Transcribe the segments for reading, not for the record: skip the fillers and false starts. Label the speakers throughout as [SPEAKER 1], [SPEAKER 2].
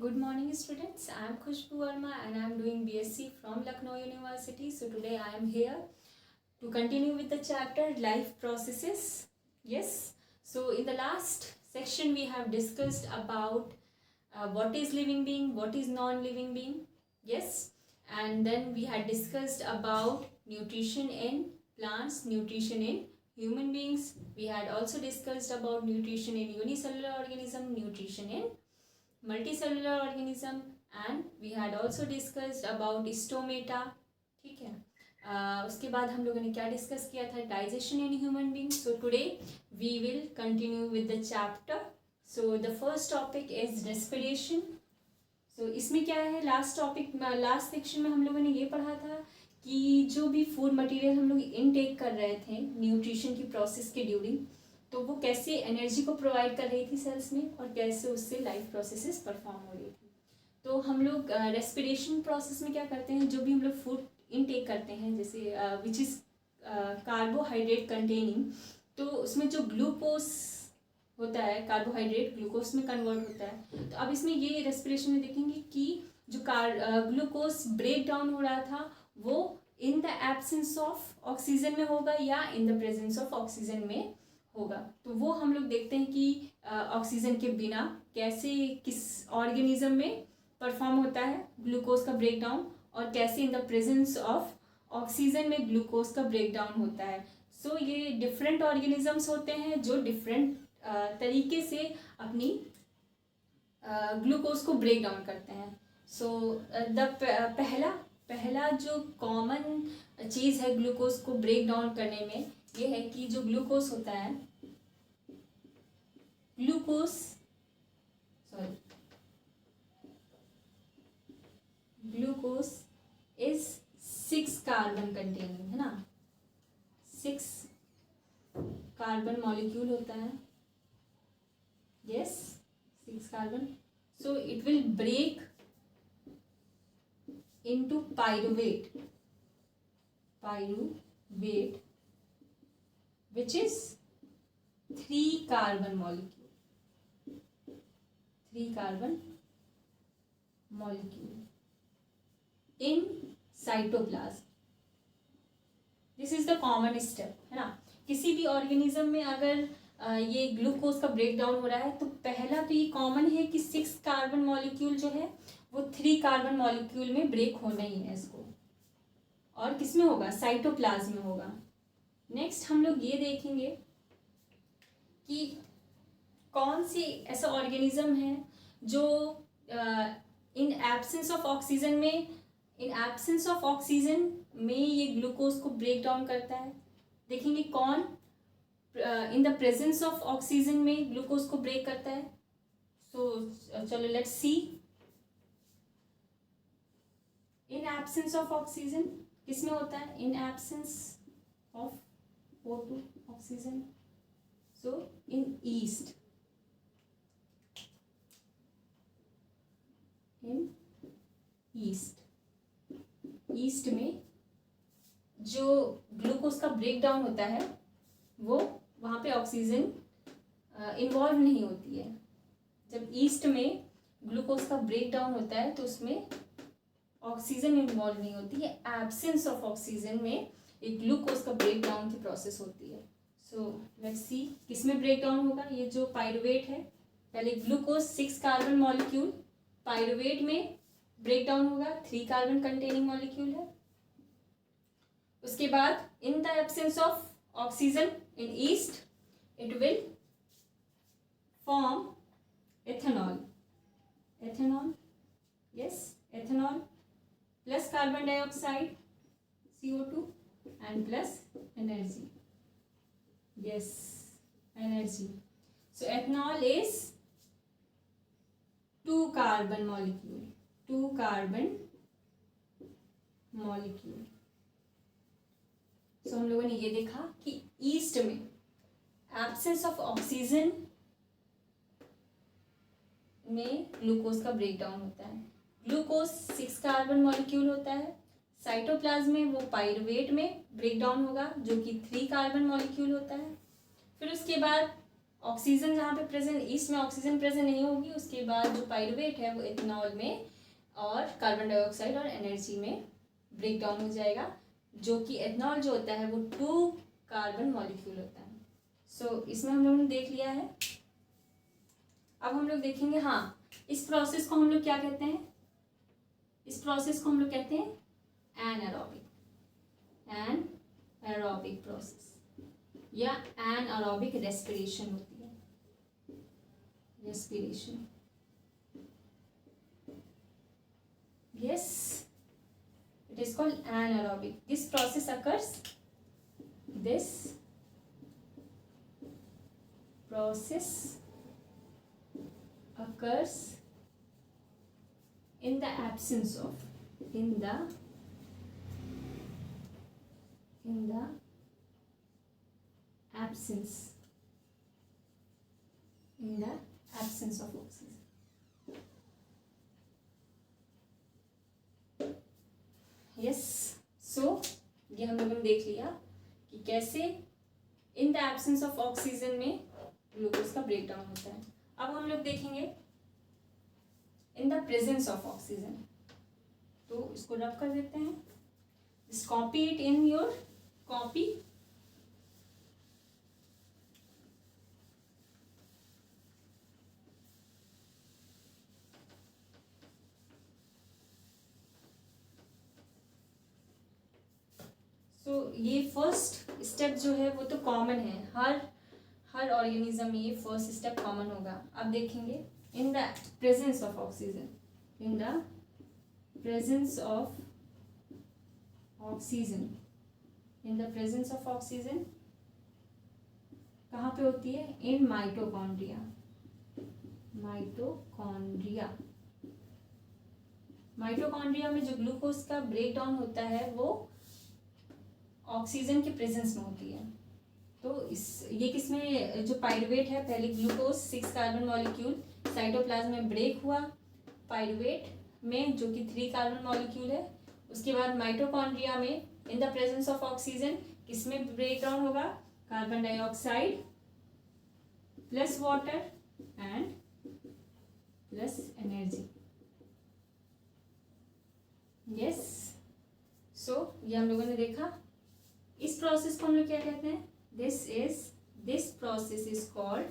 [SPEAKER 1] Good morning students, I am Khushbu Verma and I am doing BSc from Lucknow University. So today I am here to continue with the chapter Life Processes. Yes, so in the last section we have discussed about what is living being, what is non-living being. Yes, and then we had discussed about nutrition in plants, nutrition in human beings. We had also discussed about nutrition in unicellular organism, nutrition in multicellular organism, and we had also discussed about stomata. ठीक है, उसके बाद हम लोगों ने क्या discuss किया था, digestion in human being. So today we will continue with the chapter. So the first topic is respiration. So इसमें क्या है, लास्ट सेक्शन में हम लोगों ने ये पढ़ा था कि जो भी फूड मटेरियल हम लोग इनटेक कर रहे थे न्यूट्रिशन की प्रोसेस के ड्यूरिंग, तो वो कैसे एनर्जी को प्रोवाइड कर रही थी सेल्स में और कैसे उससे लाइफ प्रोसेसेस परफॉर्म हो रही थी. तो हम लोग रेस्पिरेशन प्रोसेस में क्या करते हैं, जो भी हम लोग फूड इनटेक करते हैं जैसे विच इज़ कार्बोहाइड्रेट कंटेनिंग, तो उसमें जो ग्लूकोज होता है, कार्बोहाइड्रेट ग्लूकोज में कन्वर्ट होता है. तो अब इसमें ये रेस्पिरेशन में देखेंगे कि जो ग्लूकोज ब्रेक डाउन हो रहा था वो इन द एब्सेंस ऑफ ऑक्सीजन में होगा या इन द प्रेजेंस ऑफ ऑक्सीजन में होगा. तो वो हम लोग देखते हैं कि ऑक्सीजन के बिना कैसे किस ऑर्गेनिज्म में परफॉर्म होता है ग्लूकोज का ब्रेक डाउन और कैसे in the presence of oxygen में ग्लूकोज का ब्रेक डाउन होता है. सो ये डिफरेंट ऑर्गेनिजम्स होते हैं जो डिफरेंट तरीके से अपनी ग्लूकोज को ब्रेक डाउन करते हैं. सो द पहला जो कॉमन चीज़ है ग्लूकोज को ब्रेक डाउन करने में, ये है कि जो ग्लूकोज होता है, ग्लूकोज इज 6 कार्बन कंटेनिंग, है ना. 6 कार्बन मॉलिक्यूल होता है. Yes, 6 carbon. So it will break into pyruvate, which is 3 carbon molecule, 3 carbon molecule in cytoplasm. This is the common step, है ना. किसी भी ऑर्गेनिज्म में अगर ये ग्लूकोज का ब्रेक डाउन हो रहा है तो पहला तो ये कॉमन है कि 6 कार्बन मॉलिक्यूल जो है वो 3 कार्बन मॉलिक्यूल में ब्रेक होना ही है इसको, और किस में होगा, साइटोप्लाज्म में होगा. नेक्स्ट हम लोग ये देखेंगे कि कौन सी ऐसा ऑर्गेनिज्म है जो इन एब्सेंस ऑफ ऑक्सीजन में ये ग्लूकोज को ब्रेक डाउन करता है. देखेंगे कौन इन द प्रेजेंस ऑफ ऑक्सीजन में ग्लूकोज को ब्रेक करता है. सो चलो let's see. In absence of oxygen किसमें होता है, in absence of O2 oxygen. So in east में जो ग्लूकोज का ब्रेक डाउन होता है वो वहाँ पे ऑक्सीजन इन्वॉल्व नहीं होती है. जब ईस्ट में ग्लूकोज का ब्रेक डाउन होता है तो उसमें ऑक्सीजन इन्वॉल्व नहीं होती है. एब्सेंस ऑफ ऑक्सीजन में एक ग्लूकोज का ब्रेक डाउन की प्रोसेस होती है. सो लेट्स सी किस में ब्रेक डाउन होगा. ये जो पाइरुवेट है, पहले ग्लूकोज 6 कार्बन मॉलिक्यूल पाइरुवेट में ब्रेक डाउन होगा, 3 कार्बन कंटेनिंग मॉलिक्यूल है. उसके बाद इन the absence of oxygen in east it will form ethanol. Yes, ethanol plus carbon dioxide, CO2, and plus energy. Yes, energy. So ethanol is 2 carbon molecule. So हम लोगों ने ये देखा कि ईस्ट में एब्सेंस ऑफ ऑक्सीजन में glucose का break down होता है. ग्लूकोज 6 कार्बन मॉलिक्यूल होता है. साइटोप्लाज्म में वो पाइरुवेट में ब्रेक डाउन होगा जो कि 3 कार्बन मॉलिक्यूल होता है. फिर उसके बाद ऑक्सीजन जहाँ पे प्रेजेंट, इसमें ऑक्सीजन प्रेजेंट नहीं होगी, उसके बाद जो पाइरुवेट है वो इथेनॉल में और कार्बन डाइऑक्साइड और एनर्जी में ब्रेक डाउन हो जाएगा, जो कि एथनॉल जो होता है वो 2 कार्बन मॉलिक्यूल होता है। सो इसमें हम लोगों ने देख लिया है। अब हम लोग देखेंगे, हाँ, इस प्रोसेस को हम लोग क्या कहते हैं? इस प्रोसेस को हम लोग कहते हैं एनारोबिक, एनारोबिक प्रोसेस या एनारोबिक रेस्पिरेशन होती है, respiration. Yes, it is called anaerobic. This process occurs in the absence of, in the absence of oxygen. Yes, so ये हम लोगों ने देख लिया कि कैसे in the absence of oxygen में ग्लूकोज का ब्रेक डाउन होता है। अब हम लोग देखेंगे in the presence of oxygen, तो इसको रब कर देते हैं, just copy it in your copy. तो ये फर्स्ट स्टेप जो है वो तो कॉमन है, हर ऑर्गेनिज्म में ये फर्स्ट स्टेप कॉमन होगा। अब देखेंगे in the presence of oxygen, in the presence of oxygen, in the presence of oxygen कहाँ पे होती है? In mitochondria, mitochondria. माइटोकॉन्ड्रिया में जो ग्लूकोज का ब्रेक डाउन होता है वो ऑक्सीजन के प्रेजेंस में होती है। तो ये किसमें, जो पाइरुवेट है, पहले ग्लूकोज 6 कार्बन मॉलिक्यूल साइटोप्लाज्म में ब्रेक हुआ पाइरुवेट में जो कि 3 कार्बन मॉलिक्यूल है। उसके बाद माइटोकॉन्ड्रिया में in the presence of oxygen किसमें ब्रेक डाउन होगा? Carbon dioxide plus water and plus energy. Yes, so ये हम लोगों ने देखा। इस प्रोसेस को हम लोग क्या कहते हैं? This process is called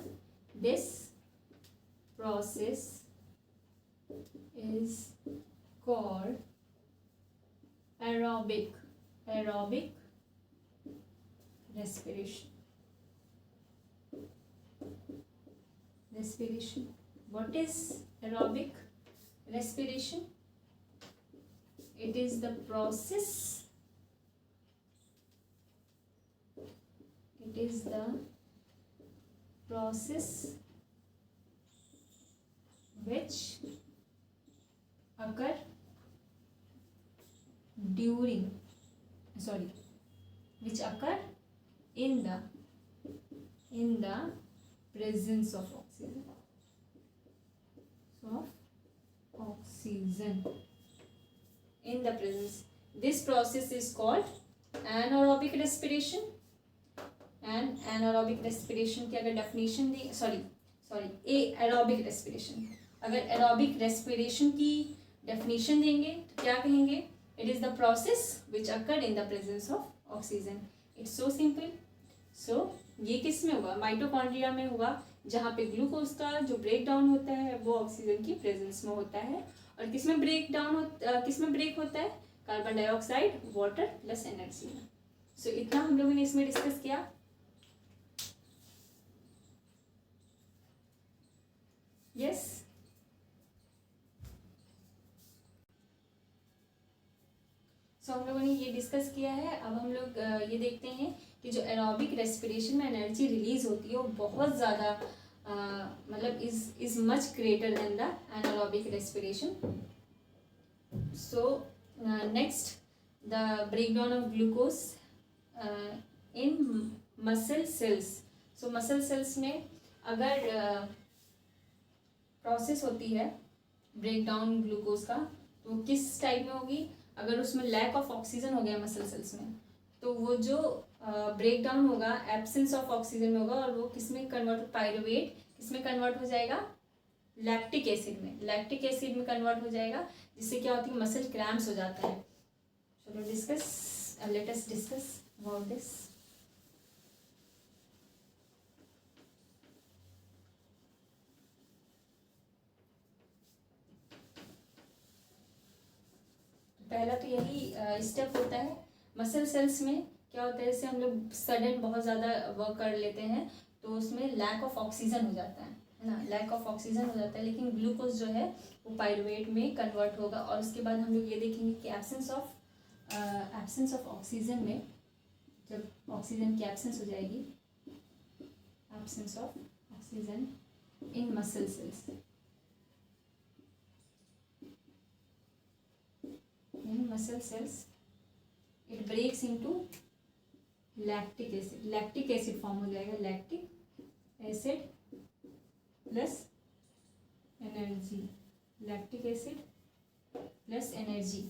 [SPEAKER 1] aerobic respiration. What is aerobic respiration? It is the process which occur in the presence of oxygen. In the presence, this process is called anaerobic respiration. And anaerobic respiration की अगर definition दें, aerobic respiration, अगर aerobic respiration की definition देंगे तो क्या कहेंगे? It is the process which occur in the presence of oxygen. It's so simple. So ये किस में हुआ? माइटोकॉन्ड्रिया में हुआ, जहाँ पे ग्लूकोज का जो ब्रेक डाउन होता है वो ऑक्सीजन की प्रेजेंस में होता है। और किसमें ब्रेक होता है? Carbon dioxide, water plus energy में। सो इतना हम लोगों ने इसमें डिस्कस किया। यस, सो हम लोगों ने ये डिस्कस किया है। अब हम लोग ये देखते हैं कि जो एरोबिक रेस्पिरेशन में एनर्जी रिलीज होती है वो बहुत ज़्यादा मतलब is much greater than the anaerobic respiration. So next, the breakdown of glucose in muscle cells. So muscle cells में अगर प्रोसेस होती है ब्रेक डाउन ग्लूकोज का, तो किस टाइप में होगी? अगर उसमें लैक ऑफ ऑक्सीजन हो गया मसल सेल्स में, तो वो जो ब्रेक डाउन होगा, एब्सेंस ऑफ ऑक्सीजन में होगा, और वो किस में कन्वर्ट, पायरुवेट किस में कन्वर्ट हो जाएगा, लैक्टिक एसिड में, लैक्टिक एसिड में कन्वर्ट हो जाएगा, जिससे क्या होती है, मसल क्रैम्प्स हो जाता है. चलो discuss, let us discuss about this. पहला तो यही स्टेप होता है. मसल सेल्स में क्या होता है, जैसे हम लोग सडन बहुत ज़्यादा वर्क कर लेते हैं तो उसमें लैक ऑफ ऑक्सीजन हो जाता है ना, लैक ऑफ ऑक्सीजन हो जाता है, लेकिन ग्लूकोज जो है वो पायरुवेट में कन्वर्ट होगा. और उसके बाद हम लोग ये देखेंगे कि एब्सेंस ऑफ ऑक्सीजन में, जब ऑक्सीजन की एब्सेंस हो जाएगी, absence of oxygen in muscle cells, in muscle cells it breaks into lactic acid. lactic acid form हो जाएगा, lactic acid plus energy, lactic acid plus energy.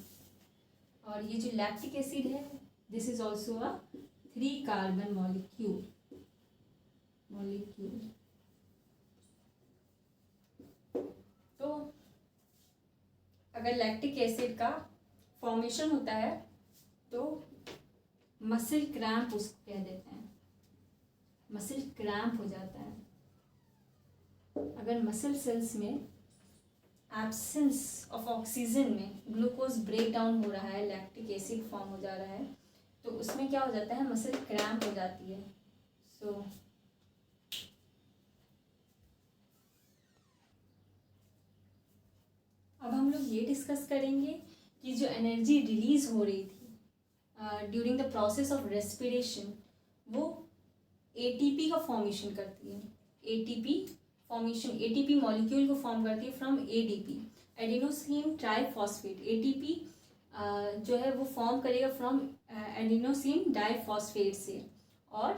[SPEAKER 1] और ये जो lactic acid है, this is also a 3 carbon molecule. तो अगर lactic acid का formation होता है तो मसल क्रैम्प उसको कह देते हैं, मसल क्रैम्प हो जाता है. अगर मसल सेल्स में एब्सेंस ऑफ ऑक्सीजन में ग्लूकोज ब्रेक डाउन हो रहा है, लैक्टिक एसिड फॉर्म हो जा रहा है, तो उसमें क्या हो जाता है, मसल क्रैम्प हो जाती है. सो अब हम लोग ये डिस्कस करेंगे कि जो एनर्जी रिलीज हो रही थी during the process of respiration, वो एटीपी का फॉर्मेशन करती है. एटीपी फॉर्मेशन, एटीपी मॉलिक्यूल को फॉर्म करती है from ADP, adenosine triphosphate. ATP जो है वो फॉर्म करेगा फ्रॉम एडिनोसिन डाइफॉस्फेट से और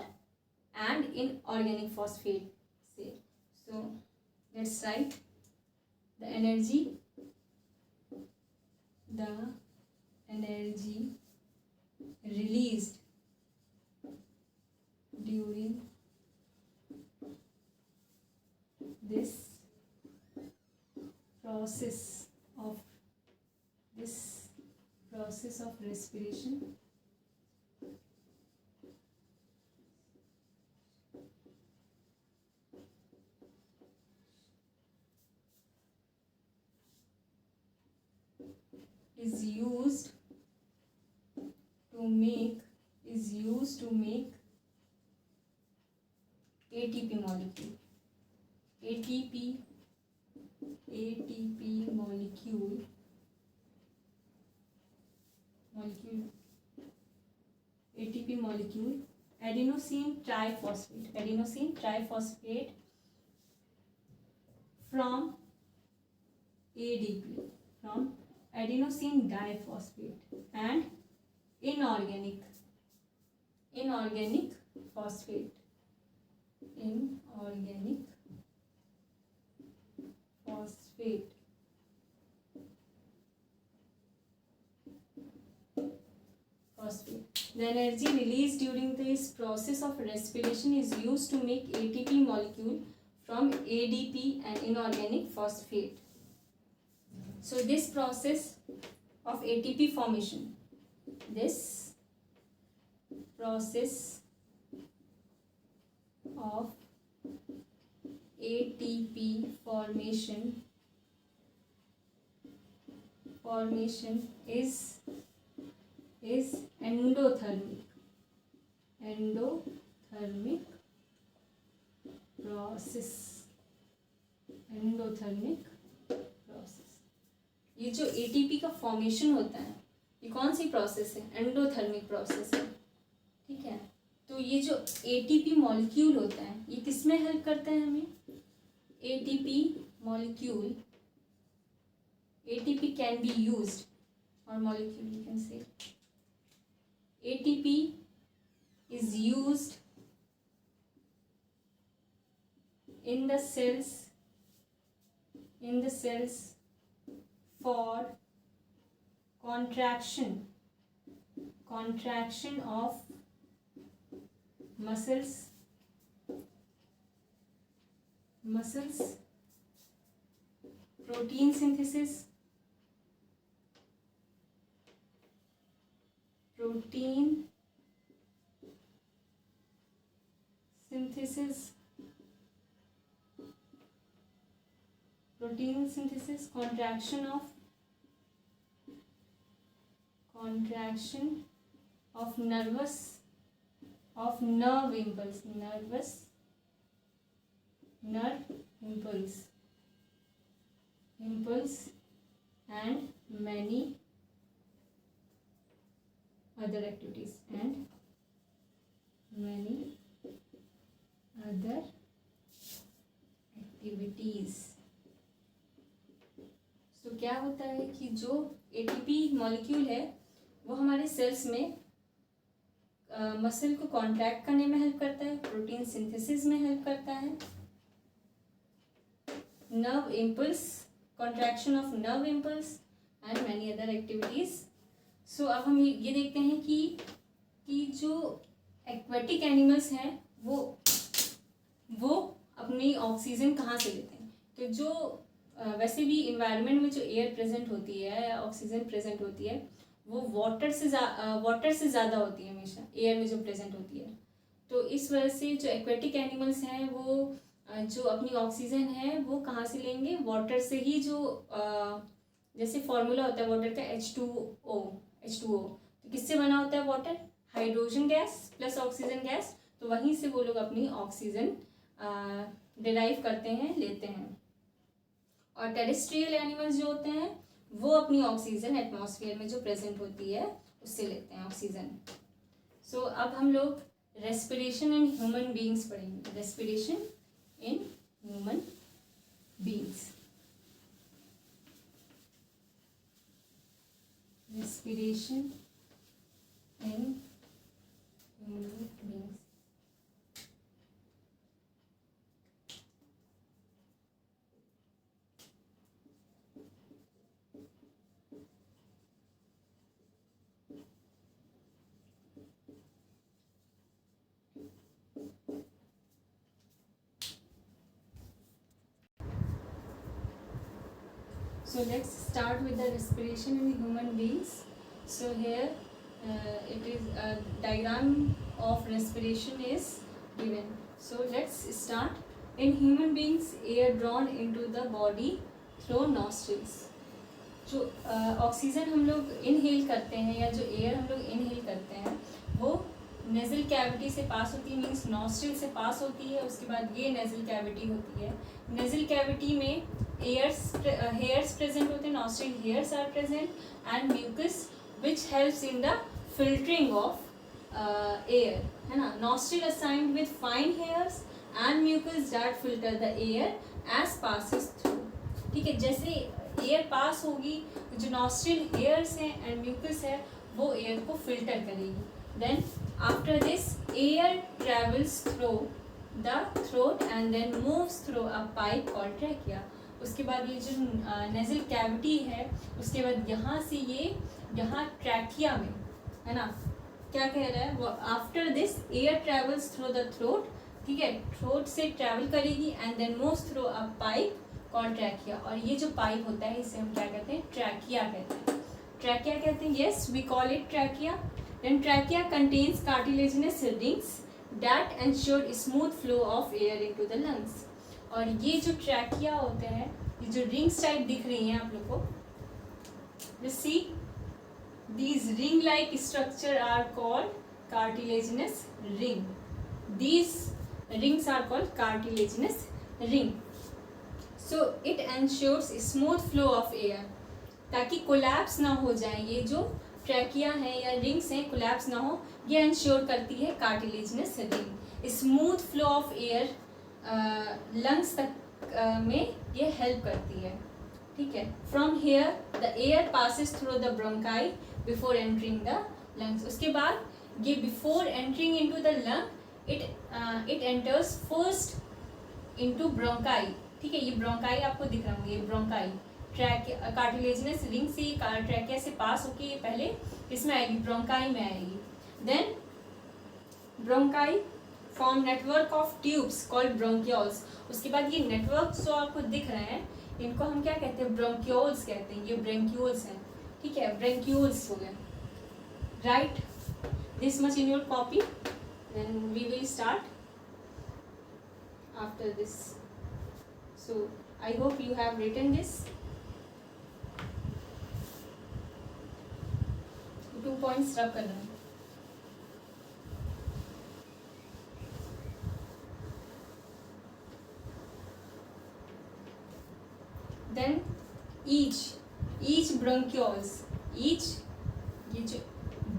[SPEAKER 1] एंड इन ऑर्गेनिक फॉस्फेट से. So let's write the energy released during this process of respiration is used to make ATP molecule. ATP molecule adenosine triphosphate from ADP, from adenosine diphosphate and inorganic phosphate. The energy released during this process of respiration is used to make ATP molecule from ADP and inorganic phosphate. So this process of ATP formation, this process of ATP formation is endothermic process. ये जो ATP का formation होता है, ये कौन सी process है, endothermic process है. ठीक है, तो ये जो एटीपी मॉलिक्यूल होता है ये किस में हेल्प करता है हमें. ATP molecule, ATP can be used, और molecule you can say ATP is used in the cells for contraction of muscles, protein synthesis, contraction of nerve impulse and many other activities तो क्या होता है कि जो एटीपी मॉलिक्यूल है वो हमारे सेल्स में मसल को कॉन्ट्रैक्ट करने में हेल्प करता है, प्रोटीन सिंथेसिस में हेल्प करता है, nerve impulse, contraction of nerve impulse and many other activities. So अब हम ये देखते हैं कि जो एक्वेटिक एनिमल्स हैं वो अपनी ऑक्सीजन कहाँ से लेते हैं। तो जो वैसे भी इन्वायरमेंट में जो एयर प्रेजेंट होती है या ऑक्सीजन प्रेजेंट होती है वो वाटर से ज़्यादा होती है हमेशा एयर में जो प्रेजेंट होती है। तो इस वजह से जो एक्वेटिक एनिमल्स हैं वो जो अपनी ऑक्सीजन है वो कहाँ से लेंगे, वाटर से ही। जो जैसे फॉर्मूला होता है वाटर का H2O। तो किससे बना होता है water? Hydrogen gas plus oxygen gas. तो वहीं से वो लोग अपनी ऑक्सीजन डिराइव करते हैं, लेते हैं। और टेरेस्ट्रियल एनिमल्स जो होते हैं वो अपनी ऑक्सीजन एटमॉस्फेयर में जो प्रेजेंट होती है उससे लेते हैं ऑक्सीजन। सो अब हम लोग रेस्पिरेशन इन ह्यूमन बीइंग्स पढ़ेंगे। Respiration in human beings, respiration in human beings. So let's start with the respiration in human beings. So here it is a diagram of respiration is given. So let's start. In human beings, air drawn into the body through nostrils. जो oxygen हम लोग inhale करते हैं या जो air हम लोग inhale करते हैं वो नेजल कैविटी से पास होती है, मीन्स नॉस्ट्रिल से पास होती है। उसके बाद ये नेजल कैविटी होती है। नेजल कैविटी में हेयर्स प्रेजेंट होते हैं, nostril hairs are present and mucus which helps in the filtering of air, है ना। Nostril assigned with fine hairs and mucus that filter the air as passes through. ठीक है, जैसे air pass होगी जो nostril hairs हैं and mucus है वो एयर को फिल्टर करेगी। Then after this air travels through the throat and then moves through a pipe called trachea. उसके बाद ये जो नेजल कैविटी है उसके बाद यहाँ से ये यहाँ ट्रैकिया में, है ना, क्या कह रहा है वो, after this air travels through the throat. ठीक है, थ्रोट से ट्रैवल करेगी and then moves through a pipe called trachea. और ये जो पाइप होता है इसे हम क्या कहते हैं? ट्रैकिया कहते हैं। ट्रैकिया कहते हैं, yes we call it trachea. Then trachea contains cartilaginous rings that ensure smooth flow of air into the lungs. और ये जो ट्रैकिया होते हैं, ये जो रिंग्स टाइप दिख रही हैं आप लोग को, just see these ring like structure are called cartilaginous ring. These rings are called cartilaginous ring. So it ensures smooth flow of air, ताकि कोलैप्स ना हो जाए। ये जो ट्रैकिया है या रिंग्स हैं कोलैप्स ना हो, ये इंश्योर करती है cartilaginous ring. Smooth flow of air lungs तक में ये हेल्प करती है। ठीक है, from here the air passes through the bronchi before entering the lungs. उसके बाद ये before entering into the lung it enters first into bronchi। ठीक है, ये ब्रोंकाई आपको दिख रहा होंगे, ये ब्रोंकाई कार्टिलेजिनस रिंग से ट्रैकिया से पास होके ये पहले इसमें आएगी, ब्रोंकाई में आएगी। Then bronchi from network of tubes called bronchioles. उसके बाद ये नेटवर्क जो आपको दिख रहे हैं इनको हम क्या कहते हैं, ब्रोंकियोल्स कहते हैं। ये ब्रोंकियोल्स हैं, ठीक है, ब्रोंकियोल्स हो गए। Right this much in your copy, then we will start after this. So I hope you have written this. 2 points rub करना है। देन each bronchioles, each ये जो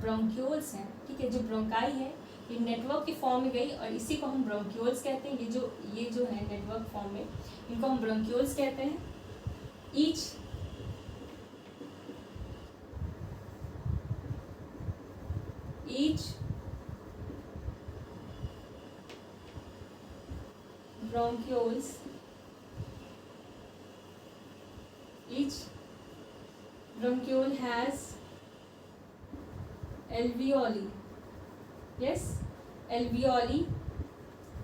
[SPEAKER 1] ब्रोंक्यूल्स हैं, ठीक है, जो ब्रोंकाई है ये नेटवर्क की फॉर्म में गई और इसी को हम ब्रोंक्यूल्स कहते हैं। ये जो है नेटवर्क फॉर्म में इनको हम ब्रोंक्यूल्स कहते हैं। each bronchioles, each bronchiole has alveoli. Yes, alveoli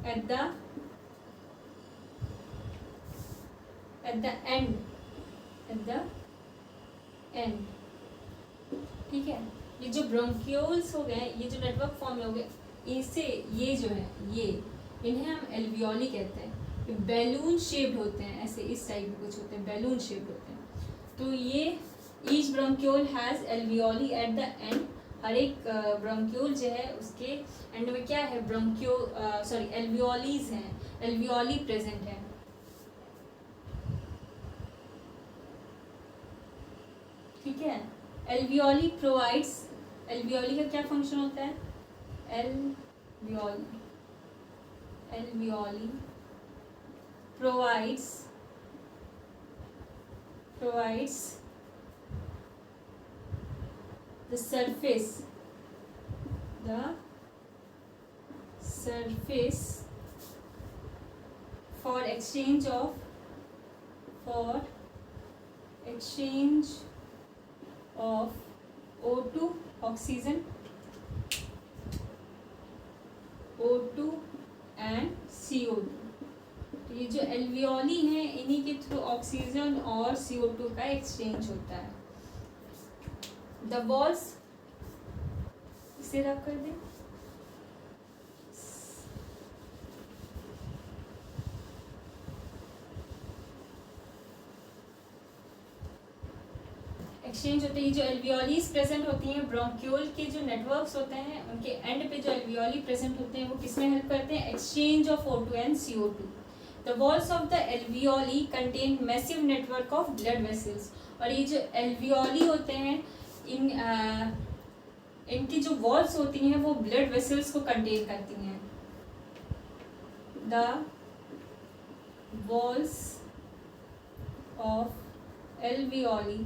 [SPEAKER 1] at the end, ठीक है। ये जो ब्रोंक्यूल्स हो गए, ये जो नेटवर्क फॉर्म में हो गए, इसे ये जो है ये इन्हें हम एल्वियोली कहते हैं। ये बैलून शेप्ड होते हैं, ऐसे इस टाइप में कुछ होते हैं, बैलून शेप्ड होते हैं। तो ये each bronchiole has alveoli at the end. हर एक ब्रोंक्यूल जो है उसके एंड में क्या है, एल्वियोलीज हैं, एल्वियोली प्रेजेंट है। ठीक है, एल्वियोली प्रोवाइड्स, एल्वियोली का क्या फंक्शन होता है, alveoli provides the surface for exchange of O2 oxygen, O2 and CO2। तो ये जो एल्वियोली हैं इन्हीं के थ्रू ऑक्सीजन और CO2 का एक्सचेंज होता है। द वॉल्स, इसे रब कर दें। एक्सचेंज होते हैं, जो एल्वियोलीज प्रेजेंट होती हैं, ब्रोंक्यूल के जो नेटवर्क्स होते हैं उनके एंड पे जो एल्वियोली प्रेजेंट होते हैं वो किसमें हेल्प करते हैं, exchange of O2 and CO2। The walls of the alveoli contain massive network of blood vessels। और ये जो alveoli होते हैं इनकी जो walls होती हैं वो blood vessels को contain करती हैं। The walls of alveoli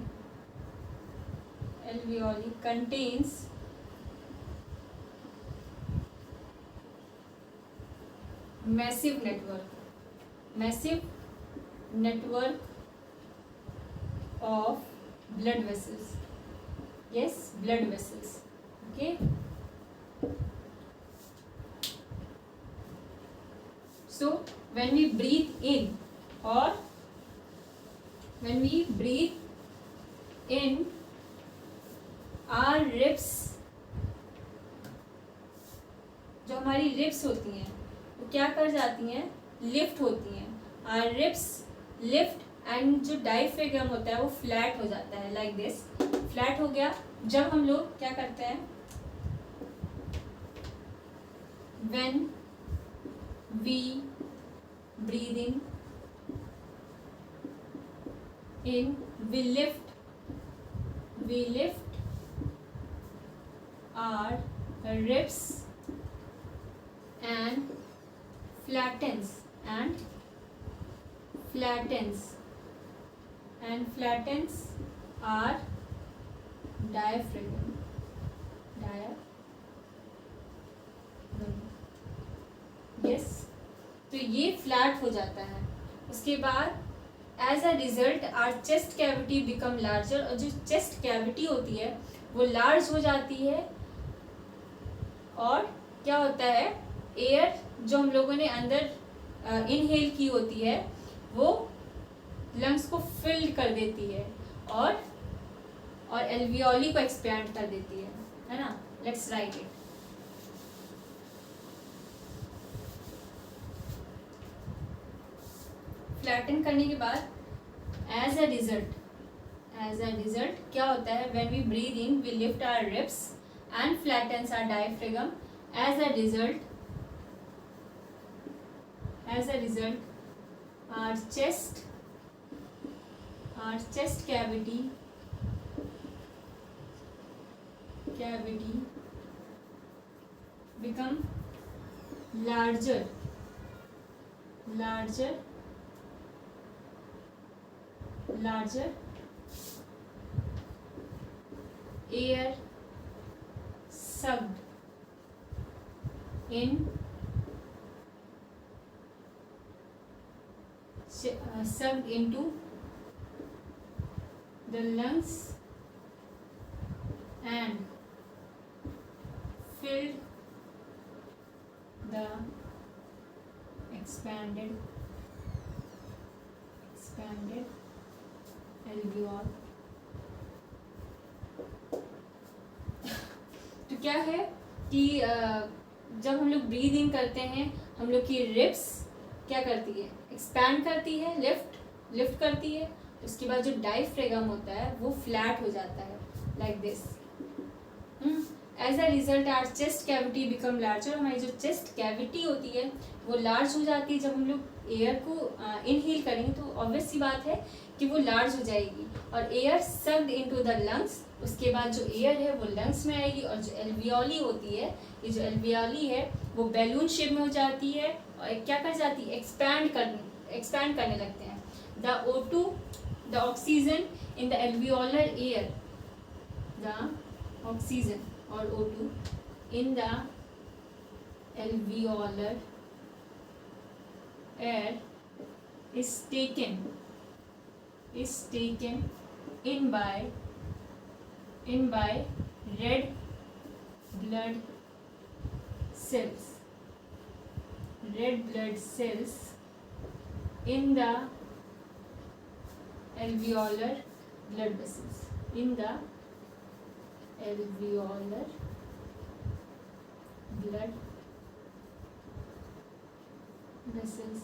[SPEAKER 1] contains massive network of blood vessels। Yes, blood vessels, okay। So when we breathe in or when we breathe in, our ribs, जो हमारी रिब्स होती हैं वो क्या कर जाती हैं, लिफ्ट होती हैं। आर रिब्स लिफ्ट एंड जो डायफ्राम होता है वो फ्लैट हो जाता है, लाइक दिस, फ्लैट हो गया। जब हम लोग क्या करते हैं, when we breathe in we lift our ribs and flattens our diaphragm। Yes, तो ये फ्लैट हो जाता है। उसके बाद as a result our chest cavity become larger, और जो चेस्ट कैविटी होती है वो लार्ज हो जाती है। और क्या होता है, एयर जो हम लोगों ने अंदर इनहेल की होती है वो लंग्स को फिल्ड कर देती है और एल्वियोली को एक्सपैंड कर देती है ना. Let's write it. फ्लैटन करने के बाद एज अ रिजल्ट क्या होता है, when we breathe in we lift our ribs and flattens our diaphragm. As a result our chest cavity become larger. Air sucked into the lungs and filled the expanded alveoli. तो क्या है कि जब हम लोग ब्रीद इन करते हैं हम लोग की रिब्स क्या करती है, एक्सपैंड करती है, लिफ्ट करती है. उसके बाद जो डायफ्राम होता है वो फ्लैट हो जाता है like this. As a result our chest cavity become larger. हमारी जो चेस्ट कैविटी होती है वो लार्ज हो जाती है. जब हम लोग एयर को इनहेल करेंगे तो ऑब्वियस सी बात है कि वो लार्ज हो जाएगी और air sucked into the lungs. उसके बाद जो एयर है वो लंग्स में आएगी और जो एल्वियोली होती है, ये जो एल्वियोली है वो बैलून शेप में हो जाती है और क्या कर जाती है, एक्सपैंड करने लगते हैं. The O2, the oxygen in the alveolar air, the oxygen or O2 in the alveolar air is taken in by red blood cells in the alveolar blood vessels.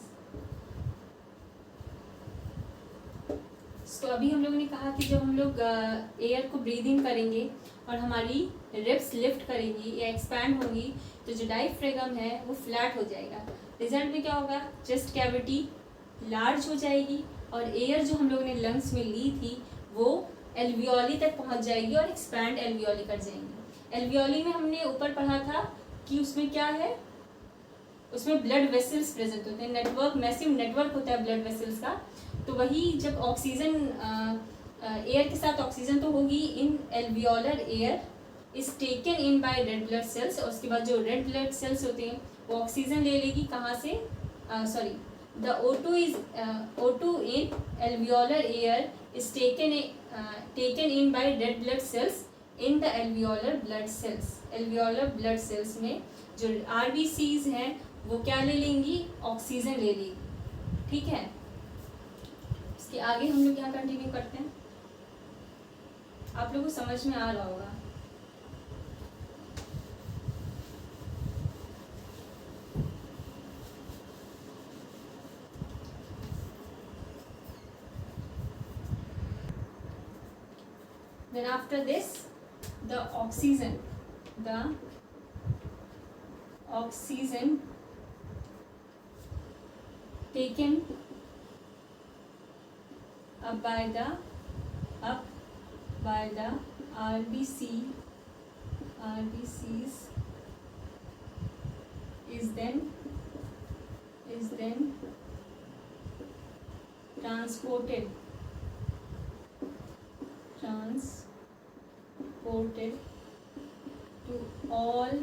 [SPEAKER 1] तो अभी हम लोगों ने कहा कि जब हम लोग एयर को ब्रीद इन करेंगे और हमारी रिब्स लिफ्ट करेंगी या एक्सपैंड होंगी तो जो डायफ्राम है वो फ्लैट हो जाएगा. रिजल्ट में क्या होगा, चेस्ट कैविटी लार्ज हो जाएगी और एयर जो हम लोगों ने लंग्स में ली थी वो एल्वियोली तक पहुंच जाएगी और एक्सपैंड एल्वियोली कर जाएंगी. एल्वियोली में हमने ऊपर पढ़ा था कि उसमें क्या है, उसमें ब्लड वेसल्स प्रेजेंट होते हैं. मैसिव नेटवर्क होता है ब्लड वेसल्स का. तो वही जब ऑक्सीजन एयर के साथ ऑक्सीजन तो होगी, in alveolar air is taken in by red blood cells. और उसके बाद जो रेड ब्लड सेल्स होते हैं वो ऑक्सीजन ले लेगी कहाँ से, the O2 in alveolar air is taken in by red blood cells in the alveolar blood cells. alveolar blood cells में जो RBCs हैं वो क्या ले लेंगी, ऑक्सीजन ले लेंगी. ठीक है, इसके आगे हम लोग यहाँ कंटिन्यू करते हैं. आप लोगों को समझ में आ रहा होगा. Then after this, the oxygen taken up by the RBCs is then transported to all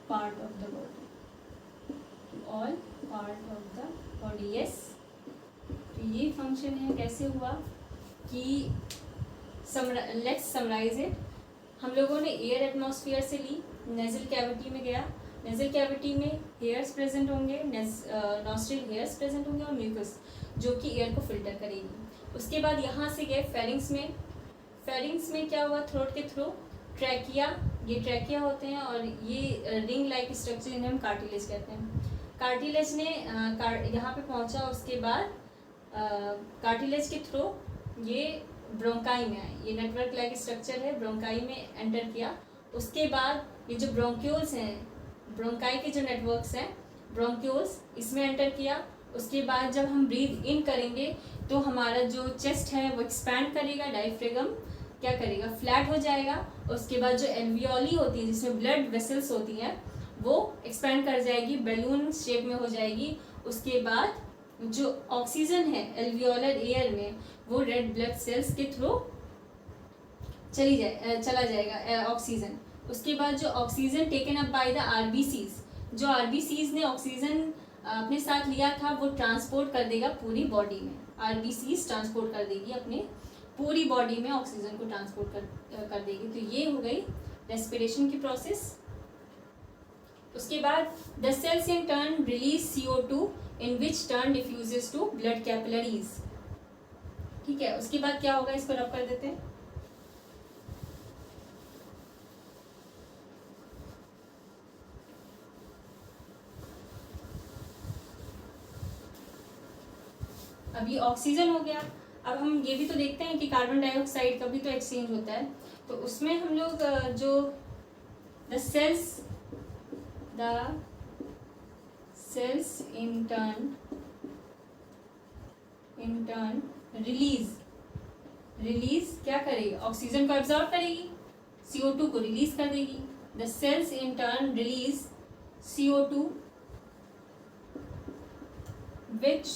[SPEAKER 1] part of the body. Yes, तो ये फंक्शन है. कैसे हुआ कि लेट्स समराइज इट. हम लोगों ने एयर एटमॉस्फेयर से ली, नेजल कैविटी में गया नेजल कैविटी में हेयर्स प्रेजेंट होंगे, नॉस्ट्रिल हेयर्स प्रेजेंट होंगे और म्यूकस जो कि एयर को फिल्टर करेगी। उसके बाद यहाँ से गए फेरिंग्स में। फेरिंग्स में क्या हुआ, थ्रोट के थ्रू ट्रैकिया, ये ट्रैकिया होते हैं और ये रिंग लाइक स्ट्रक्चर इन्हें हम कार्टिलेज कहते हैं। कार्टिलेज ने यहाँ पे पहुँचा, उसके बाद कार्टिलेज के थ्रू ये ब्रोंकाई में आए, ये नेटवर्क लाइक स्ट्रक्चर है, ब्रोंकाई में एंटर किया। उसके बाद ये जो ब्रोंक्यूल्स हैं, ब्रोंकाई के जो नेटवर्क्स हैं ब्रोंक्यूल्स, इसमें एंटर किया। उसके बाद जब हम ब्रीथ इन करेंगे तो हमारा जो चेस्ट है वो एक्सपैंड करेगा, डायफ्रागम क्या करेगा, फ्लैट हो जाएगा। उसके बाद जो एल्वियोली होती है जिसमें ब्लड वेसल्स होती हैं वो एक्सपैंड कर जाएगी, बैलून शेप में हो जाएगी। उसके बाद जो ऑक्सीजन है एल्वियोलर एयर में वो रेड ब्लड सेल्स के थ्रू चला जाएगा ऑक्सीजन। उसके बाद जो oxygen taken up by the RBCs, जो आरबीसीज ने ऑक्सीजन अपने साथ लिया था वो ट्रांसपोर्ट कर देगा पूरी बॉडी में, आरबीसीज ट्रांसपोर्ट कर देगी अपने पूरी बॉडी में ऑक्सीजन को ट्रांसपोर्ट कर देगी। तो ये हो गई रेस्पिरेशन की प्रोसेस। उसके बाद the cells in turn release CO2 in which turn diffuses to blood capillaries. ठीक है, उसके बाद क्या होगा, इसको रब कर देते हैं। अभी ऑक्सीजन हो गया, अब हम ये भी तो देखते हैं कि कार्बन डाइऑक्साइड का भी तो एक्सचेंज होता है। तो उसमें हम लोग जो the cells in turn release क्या करेगी, ऑक्सीजन को एब्जॉर्ब करेगी, CO2 को रिलीज कर देगी। The cells in turn release CO2 which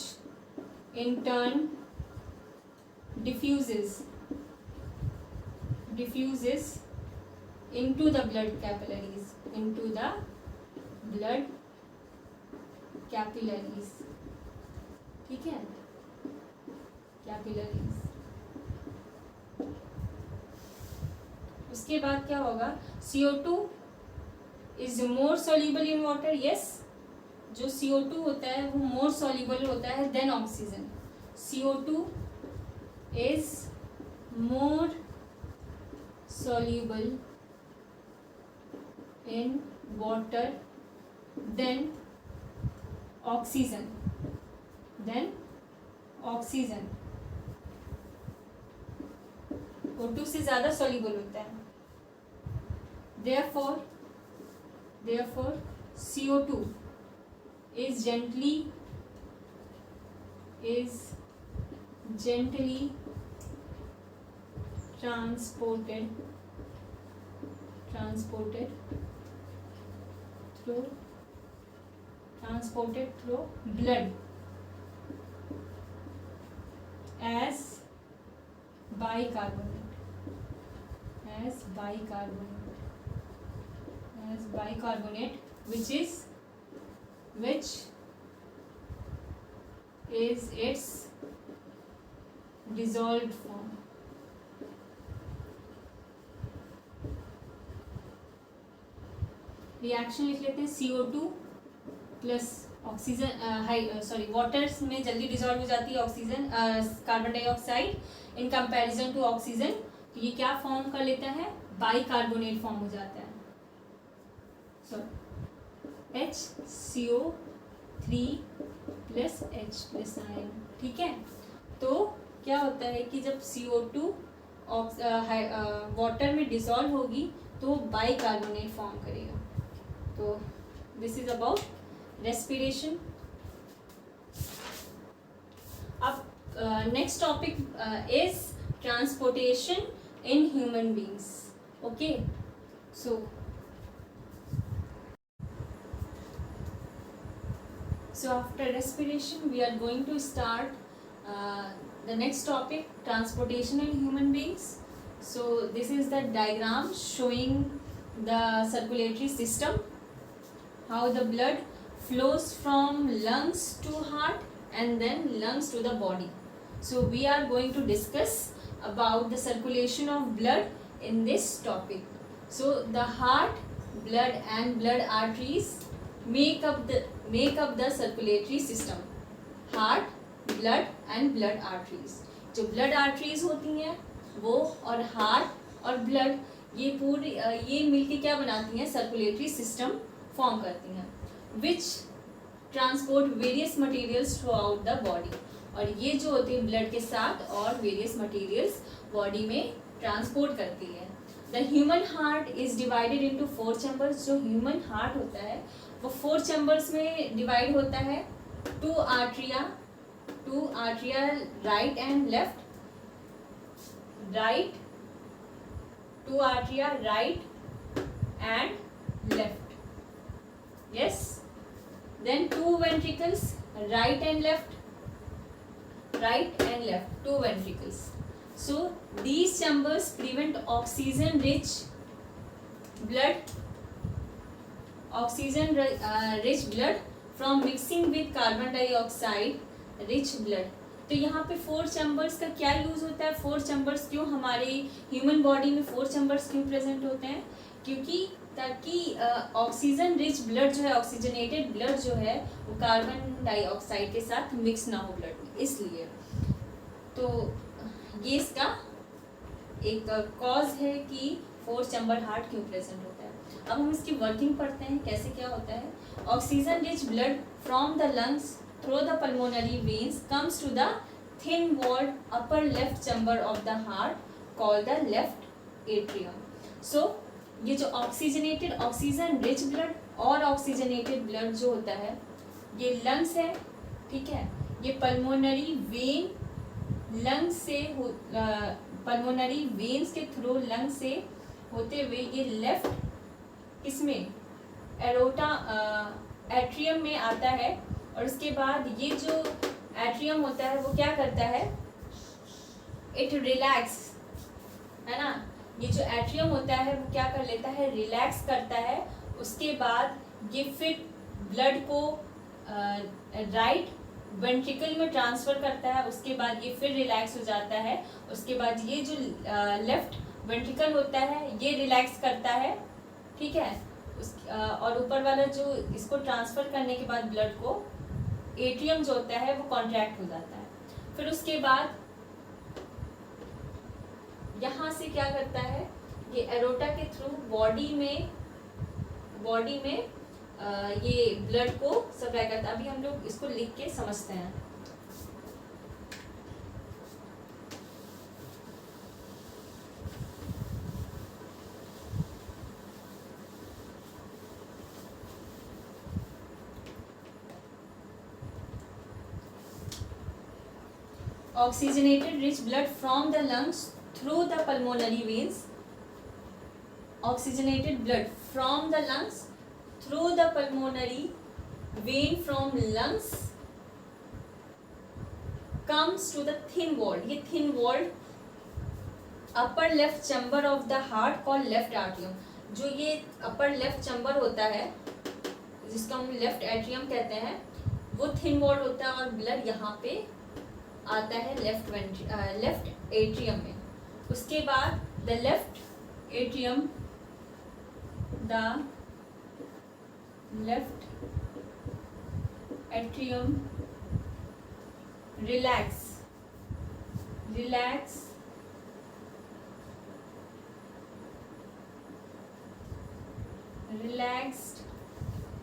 [SPEAKER 1] in turn diffuses into the blood capillaries, ठीक है, कैपिलरीज। उसके बाद क्या होगा, CO2 is more soluble in water, yes, जो CO2 होता है वो मोर soluble होता है then oxygen. CO2 is more soluble in water than oxygen, O2 से ज़्यादा soluble होता है। Therefore CO2 is gently transported through blood as bicarbonate, which is its dissolved form। Reaction लिख लेते हैं, CO2 प्लस ऑक्सीजन वाटर्स में जल्दी dissolve हो जाती है oxygen, carbon dioxide in comparison to oxygen. तो ये क्या फॉर्म कर लेता है, बाइकार्बोनेट फॉर्म हो जाता है। HCO3 plus H plus ion. ठीक है, तो क्या होता है कि जब CO2 वाटर में डिसॉल्व होगी तो बाइकार्बोनेट फॉर्म करेगा। तो दिस इज अबाउट रेस्पिरेशन। अब next topic is transportation in human beings. Okay, so after respiration we are going to start the next topic, transportation in human beings. So this is the diagram showing the circulatory system, how the blood flows from lungs to heart and then lungs to the body. So we are going to discuss about the circulation of blood in this topic. So the heart blood and blood arteries make up the circulatory system. Heart, blood and blood arteries. जो blood arteries होती हैं वो और heart और blood ये मिलके क्या बनाती हैं? सर्कुलेटरी सिस्टम फॉर्म करती हैं, विच transport various materials through out the body. और ये जो होती है ब्लड के साथ और वेरियस मटेरियल्स बॉडी में ट्रांसपोर्ट करती है. The human heart is divided into 4 chambers. जो ह्यूमन हार्ट होता है वो 4 चैम्बर्स में डिवाइड होता है. 2 arteria right and left. Right 2 arteria right and left. Yes. Then 2 ventricles right and left. 2 ventricles. So these chambers prevent oxygen rich blood from mixing with carbon dioxide rich blood. तो यहाँ पे 4 chambers का क्या use होता है? 4 chambers क्यों हमारे human body में 4 चैम्बर्स क्यों प्रेजेंट होते हैं? क्योंकि ताकि ऑक्सीजन रिच ब्लड जो है, ऑक्सीजनेटेड ब्लड जो है वो कार्बन डाइऑक्साइड के साथ मिक्स ना हो ब्लड में, इसलिए. तो ये इसका एक कॉज है कि 4 चैम्बर हार्ट क्यों प्रेजेंट होता है. अब हम इसकी वर्किंग पढ़ते हैं, कैसे क्या होता है. Oxygen rich blood from the lungs through the pulmonary veins comes to the thin walled upper left chamber of the heart called the left atrium. So ये जो ऑक्सीजन रिच ब्लड और ऑक्सीजनेटेड ब्लड जो होता है ये lungs है, ठीक है. ये पल्मोनरी वेन्स के थ्रू लंग से होते हुए ये लेफ्ट इसमें एट्रियम में आता है. और उसके बाद ये जो एट्रियम होता है वो क्या करता है? इट रिलैक्स, है ना. ये जो एट्रियम होता है वो क्या कर लेता है? रिलैक्स करता है. उसके बाद ये फिर ब्लड को राइट वेंट्रिकल में ट्रांसफ़र करता है. उसके बाद ये फिर रिलैक्स हो जाता है. उसके बाद ये जो लेफ्ट वेंट्रिकल होता है ये रिलैक्स करता है, ठीक है. और ऊपर वाला जो इसको ट्रांसफ़र करने के बाद ब्लड को एट्रियम जो होता है वो कॉन्ट्रैक्ट हो जाता है. फिर उसके बाद यहाँ से क्या करता है? ये एरोटा के थ्रू बॉडी में ये ब्लड को सप्लाई करता है. अभी हम लोग इसको लिख के समझते हैं. Oxygenated rich blood from the lungs through the pulmonary veins. Oxygenated blood from the lungs through the pulmonary vein from lungs comes to the thin walled. ये thin walled upper left chamber of the heart called left atrium. जो ये upper left chamber होता है जिसको हम left atrium कहते हैं वो thin walled होता है और blood यहाँ पे आता है लेफ्ट एट्रियम में. उसके बाद the left atrium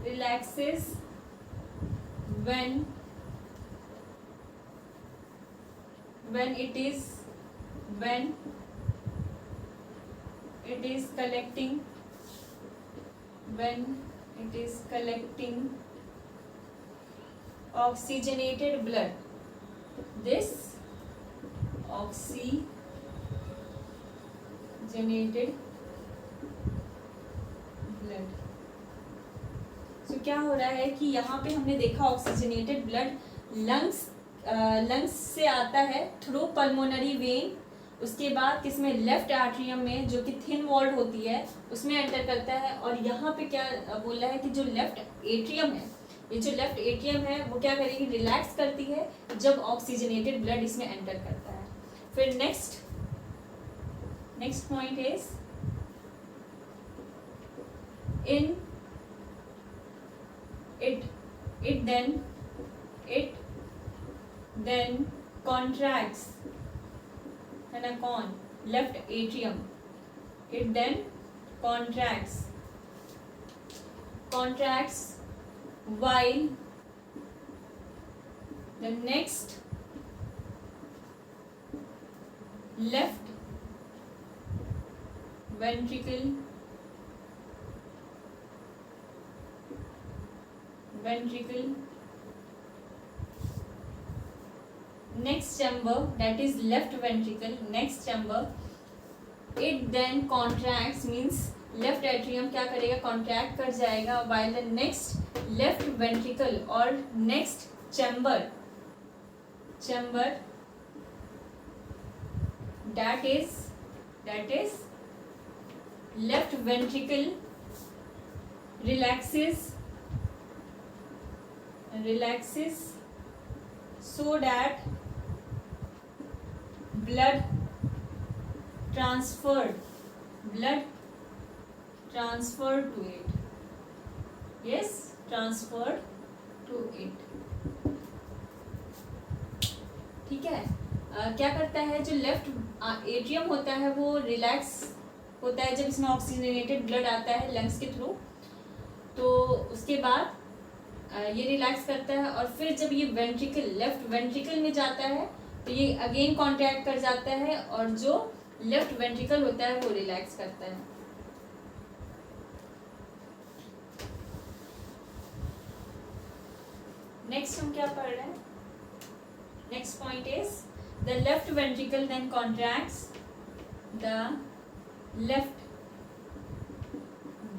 [SPEAKER 1] relaxes when it is collecting oxygenated blood. This oxygenated blood. So क्या हो रहा है कि यहाँ पे हमने देखा ऑक्सीजनेटेड ब्लड लंग्स से आता है थ्रू पल्मोनरी वेन. उसके बाद किसमें? लेफ्ट आर्ट्रियम में जो कि थिन वॉल्ड होती है उसमें एंटर करता है. और यहाँ पे क्या बोल रहा है कि जो लेफ्ट एट्रियम है, ये जो लेफ्ट एट्रियम है वो क्या करेगी? रिलैक्स करती है जब ऑक्सीजनेटेड ब्लड इसमें एंटर करता है. फिर next point is in it then contracts, है ना, con left atrium, it then contracts while the next left ventricle next chamber, that is left ventricle next chamber, it then contracts means left atrium क्या करेगा, contract कर जाएगा, while the next left ventricle और next chamber that is left ventricle relaxes so that blood transferred to it, yes, transferred to it. ठीक है. क्या करता है, जो लेफ्ट एट्रियम होता है वो रिलैक्स होता है जब इसमें ऑक्सीजनेटेड ब्लड आता है लंग्स के थ्रू, तो उसके बाद ये रिलैक्स करता है, और फिर जब ये वेंट्रिकल लेफ्ट वेंट्रिकल में जाता है तो ये अगेन कॉन्ट्रैक्ट कर जाता है, और जो लेफ्ट वेंट्रिकल होता है वो रिलैक्स करता है. नेक्स्ट हम क्या पढ़ रहे हैं, next point is the left ventricle then contracts, the left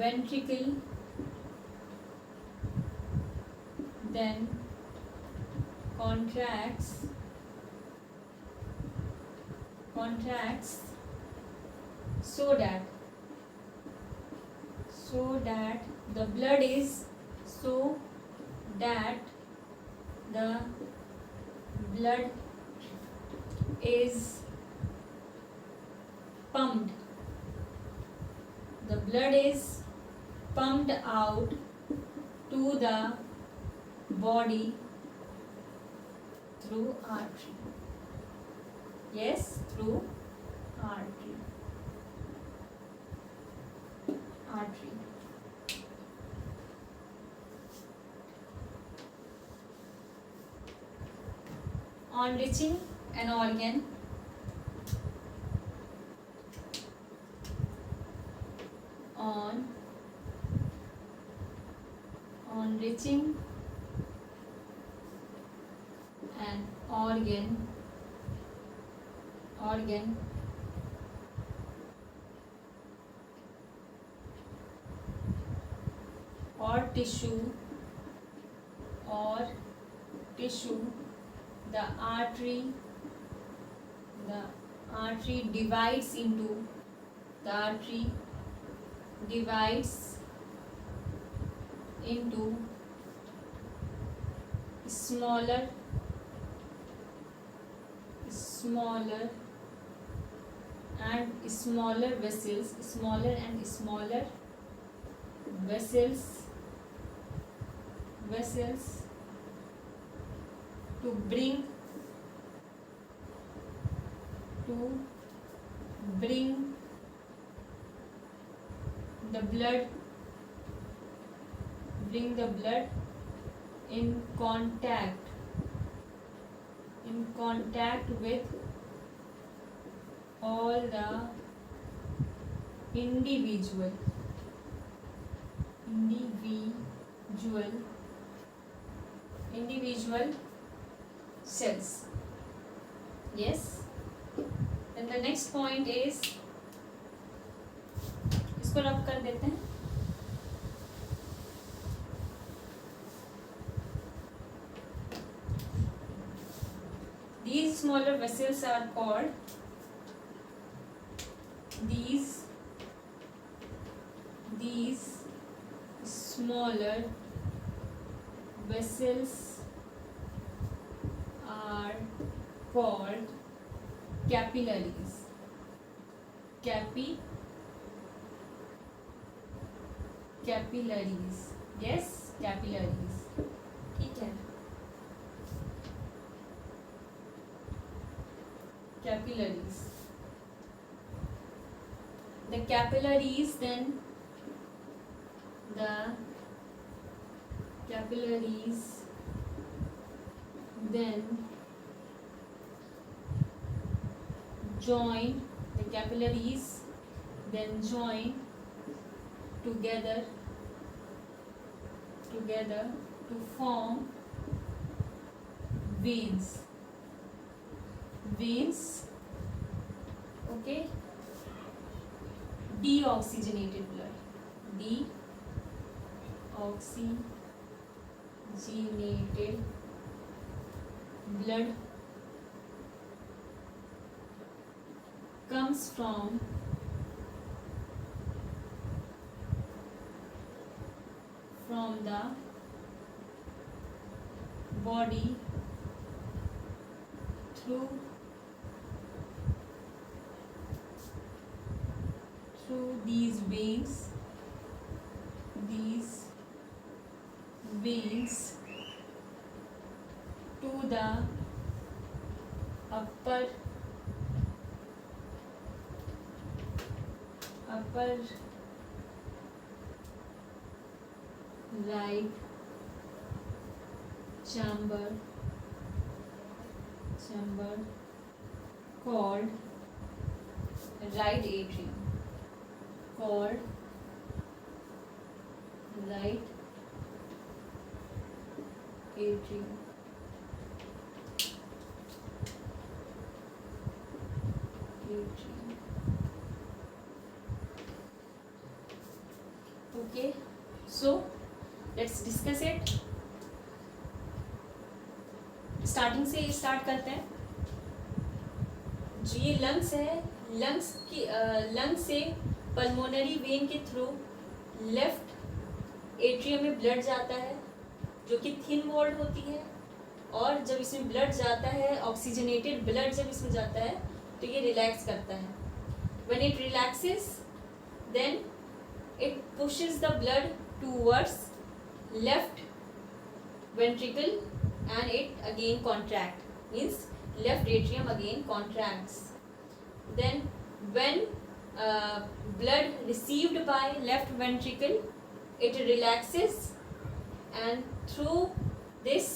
[SPEAKER 1] ventricle then contracts so that the blood is pumped. The blood is pumped out to the body through artery. Yes, through artery. On reaching an organ, on reaching an organ or tissue, the artery divides into smaller and smaller vessels to bring the blood in contact with all the individual cells. Yes. Then the next point is, इसको rub कर देते हैं. These smaller vessels are called these smaller vessels are called capillaries. Capillaries, yes capillaries, ठीक है, capillaries. The capillaries then join together to form veins, okay, deoxygenated blood comes from the body through these veins to the upper right chamber called right atrium, okay. So let's discuss it. Starting से start करते हैं. जो ये lungs है, lungs से pulmonary vein के through left atrium में blood जाता है जो कि थिन वॉल्ड होती है, और जब इसमें ब्लड जाता है, ऑक्सीजनेटेड ब्लड जब इसमें जाता है तो ये रिलैक्स करता है. When it relaxes then it pushes the blood towards left ventricle and it again contract, means left atrium again contracts. Then when blood received by left ventricle, it relaxes, and through this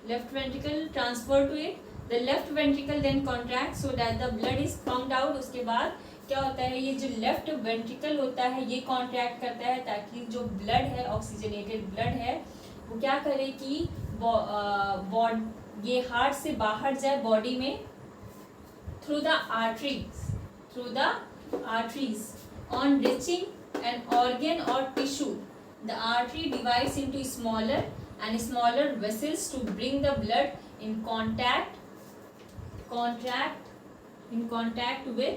[SPEAKER 1] left ventricle transfer to it, the left ventricle then contracts so that the blood is pumped out. उसके बाद क्या होता है, ये जो left ventricle होता है ये कॉन्ट्रैक्ट करता है ताकि जो ब्लड है, ऑक्सीजनेटेड ब्लड है, वो क्या करे कि ये हार्ट से बाहर जाए बॉडी में through the arteries on reaching an organ और tissue. The artery divides into smaller vessels to bring the blood in contact with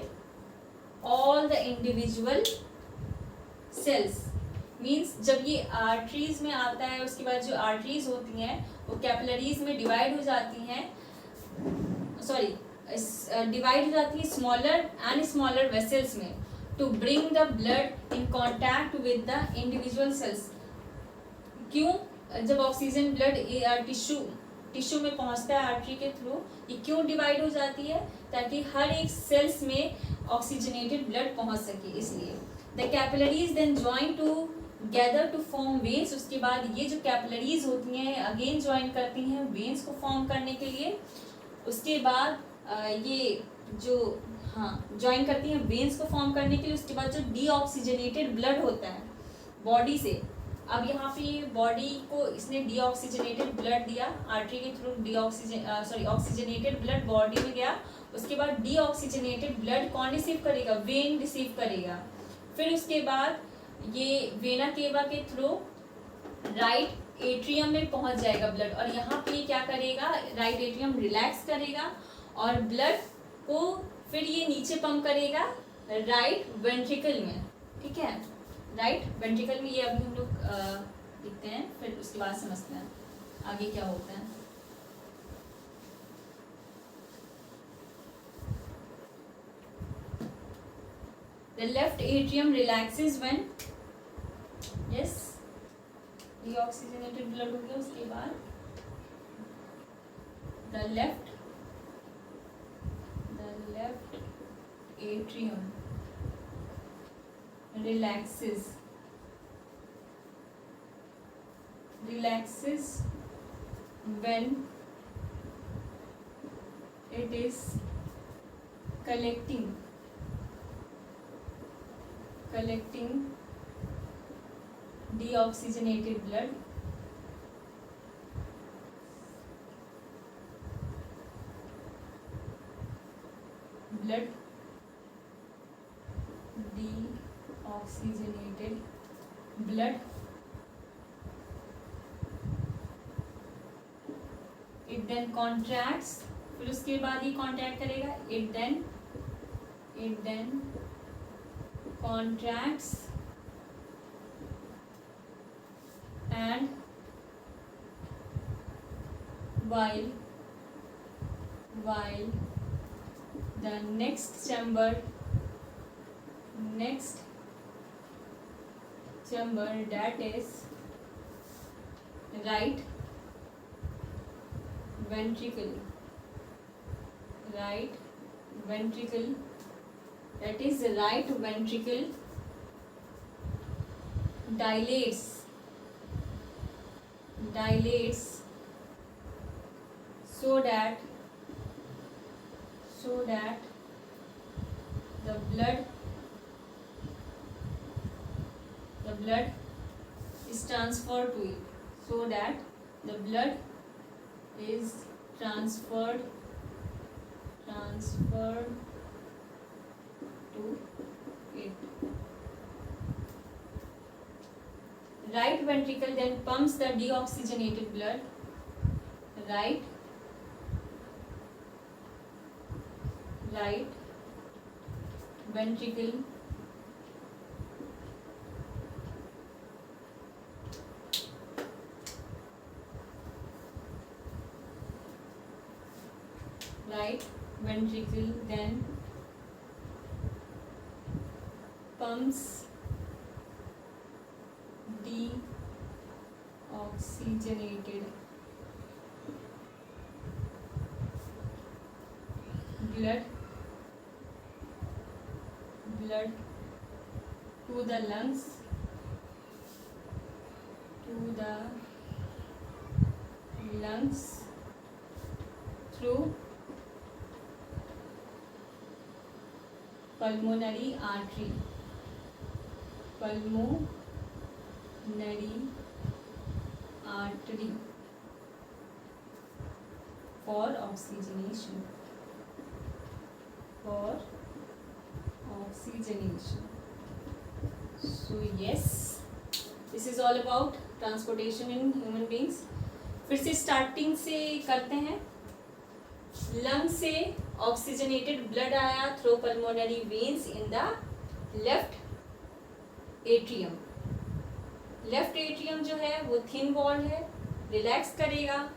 [SPEAKER 1] all the individual cells. Means जब ये आर्टरीज में आता है, उसके बाद जो आर्टरीज होती हैं वो कैपिलरीज में डिवाइड हो जाती हैं, स्मॉलर एंड स्मॉलर वेसल्स में, to bring the blood in contact with the individual cells. क्यों? जब ऑक्सीजन ब्लड टिश्यू में पहुंचता है आर्टरी के थ्रू, ये क्यों डिवाइड हो जाती है? ताकि हर एक सेल्स में ऑक्सीजनेटेड ब्लड पहुंच सके, इसलिए. The capillaries then join together to form veins. उसके बाद ये जो कैपिलरीज होती हैं अगेन ज्वाइन करती हैं वेन्स को फॉर्म करने के लिए. उसके बाद ये जो ज्वाइन करती हैं वेन्स को फॉर्म करने के लिए. उसके बाद जो डीऑक्सीजनेटेड ब्लड होता है बॉडी से, अब यहाँ पे बॉडी को इसने डीऑक्सीजनेटेड ब्लड दिया, आर्टरी के थ्रू ऑक्सीजनेटेड ब्लड बॉडी में गया. उसके बाद डीऑक्सीजनेटेड ब्लड कौन रिसीव करेगा? वेन रिसीव करेगा. फिर उसके बाद ये वेना केवा के थ्रू राइट एट्रियम में पहुंच जाएगा ब्लड, और यहाँ पे क्या करेगा? राइट एट्रियम रिलैक्स करेगा और ब्लड को फिर ये नीचे पंप करेगा राइट वेंट्रिकल में. ठीक है, राइट वेंट्रिकल में. ये अभी हम लोग देखते हैं, फिर उसके बाद समझते हैं आगे क्या होता है. The left atrium relaxes when, yes, deoxygenated blood हो गया, उसके बाद the left atrium relaxes when it is collecting deoxygenated blood deoxygenated blood. It then contracts, फिर उसके बाद ही कॉन्ट्रैक्ट करेगा. It then contracts and while the next chamber that is right ventricle dilates so that the blood is transferred to it, to it. Right ventricle then pumps the deoxygenated blood. Right ventricle then pumps deoxygenated blood to the lungs through pulmonary artery for oxygenation. So yes, this is all about transportation in human beings. फिर से starting से करते हैं. Lung से oxygenated blood आया through pulmonary veins in the left atrium. Left atrium जो है वो थिन वॉल है, रिलैक्स करेगा,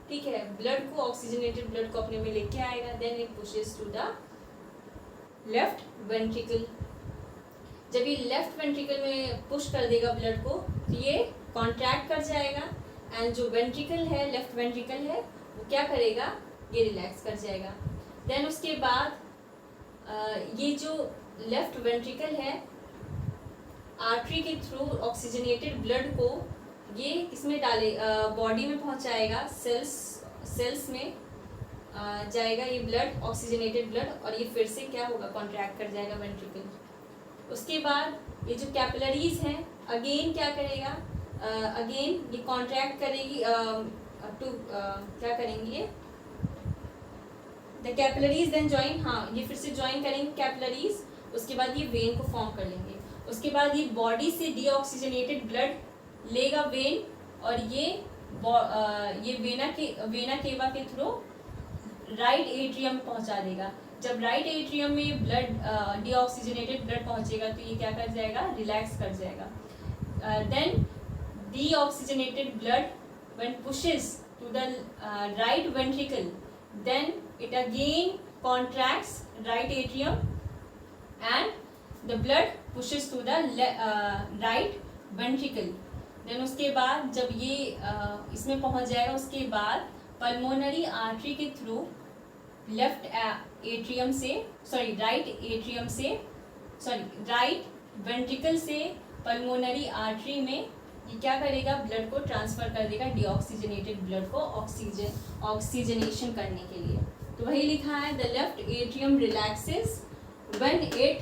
[SPEAKER 1] ठीक है, ब्लड को, ऑक्सीजनेटेड ब्लड को अपने में लेके आएगा. Then it pushes to the left ventricle. जब ये लेफ्ट वेंट्रिकल में पुश कर देगा ब्लड को तो ये कॉन्ट्रैक्ट कर जाएगा एंड जो वेंट्रिकल है, लेफ्ट वेंट्रिकल है, वो क्या करेगा, ये रिलैक्स कर जाएगा. देन उसके बाद ये जो लेफ्ट वेंट्रिकल है आर्टरी के थ्रू ऑक्सीजनेटेड ब्लड को ये इसमें डाले, बॉडी में पहुंचाएगा, सेल्स में जाएगा ये ब्लड, ऑक्सीजनेटेड ब्लड, और ये फिर से क्या होगा, कॉन्ट्रैक्ट कर जाएगा वेंट्रिकल. उसके बाद ये जो कैपिलरीज हैं अगेन क्या करेगा, अगेन ये कॉन्ट्रैक्ट करेगी क्या करेंगी ये, द कैपिलरीज देन ज्वाइन, हाँ ये फिर से ज्वाइन करेंगे कैपिलरीज. उसके बाद ये वेन को फॉर्म कर लेंगे. उसके बाद ये बॉडी से डीऑक्सीजनेटेड ब्लड लेगा वेन, और ये वेना केवा के थ्रू राइट एट्रियम पहुंचा देगा. जब राइट एट्रियम में ब्लड डीऑक्सीजनेटेड ब्लड पहुंचेगा तो ये क्या कर जाएगा, रिलैक्स कर जाएगा. Then deoxygenated blood when pushes to the right ventricle, then it again contracts right atrium and the blood pushes to the right ventricle. Then उसके बाद जब ये इसमें पहुंच जाएगा, उसके बाद पल्मोनरी आर्टरी के थ्रू लेफ्ट एट्रियम से राइट वेंट्रिकल से पल्मोनरी आर्टरी में ये क्या करेगा, ब्लड को ट्रांसफर कर देगा, डीऑक्सीजनेटेड ब्लड को ऑक्सीजनेशन करने के लिए। तो वही लिखा है, the left atrium relaxes when it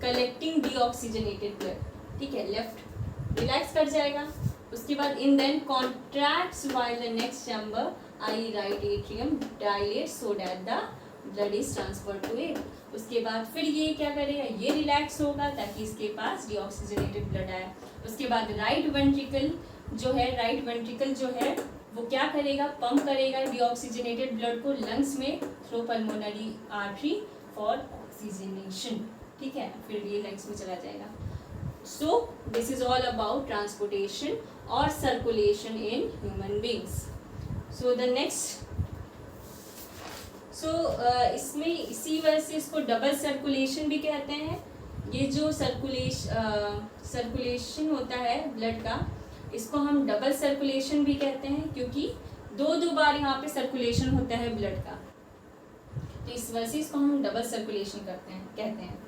[SPEAKER 1] collecting deoxygenated blood. ठीक है, लेफ्ट रिलैक्स कर जाएगा। उसके बाद in then contracts while the next chamber I right atrium dilate so that the blood is transfer to it. उसके बाद फिर ये क्या करेगा, ये रिलैक्स होगा ताकि इसके पास डीऑक्सीजनेटेड ब्लड आए। उसके बाद राइट वेंट्रिकल जो है वो क्या करेगा, पंप करेगा डीऑक्सीजनेटेड ब्लड को लंग्स में through pulmonary artery for oxygenation. ठीक है, फिर ये लंग्स में चला जाएगा। So this is all about transportation और circulation in human beings. So the next, इसमें इसी वजह से इसको डबल सर्कुलेशन भी कहते हैं। ये जो सर्कुलेशन होता है ब्लड का, इसको हम डबल सर्कुलेशन भी कहते हैं, क्योंकि दो बार यहाँ पे सर्कुलेशन होता है ब्लड का, तो इस वजह से इसको हम डबल सर्कुलेशन कहते हैं।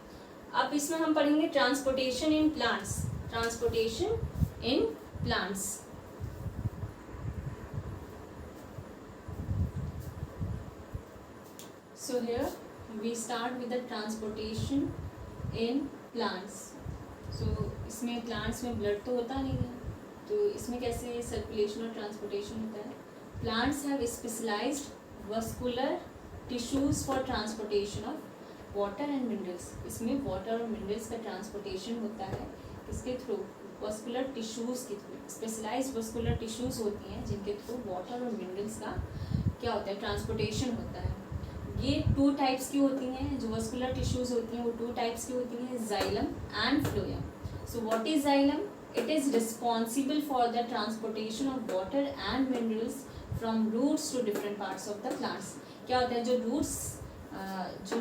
[SPEAKER 1] अब इसमें हम पढ़ेंगे transportation in plants. So here we start with the transportation in plants. So इसमें plants में blood तो होता नहीं है, तो इसमें कैसे circulation और transportation होता है। Plants have specialized vascular tissues for transportation of water and minerals. इसमें water और minerals का transportation होता है किसके थ्रू, vascular tissues के थ्रू। Specialized vascular tissues होती हैं जिनके थ्रू water और minerals का क्या होता है, transportation होता है। ये 2 टाइप्स की होती हैं, जो वस्कुलर टिश्यूज होती हैं वो 2 टाइप्स की होती हैं, xylem and phloem. So what is xylem? It is responsible for the transportation of water and minerals from roots to different parts of the plants. क्या होता है, जो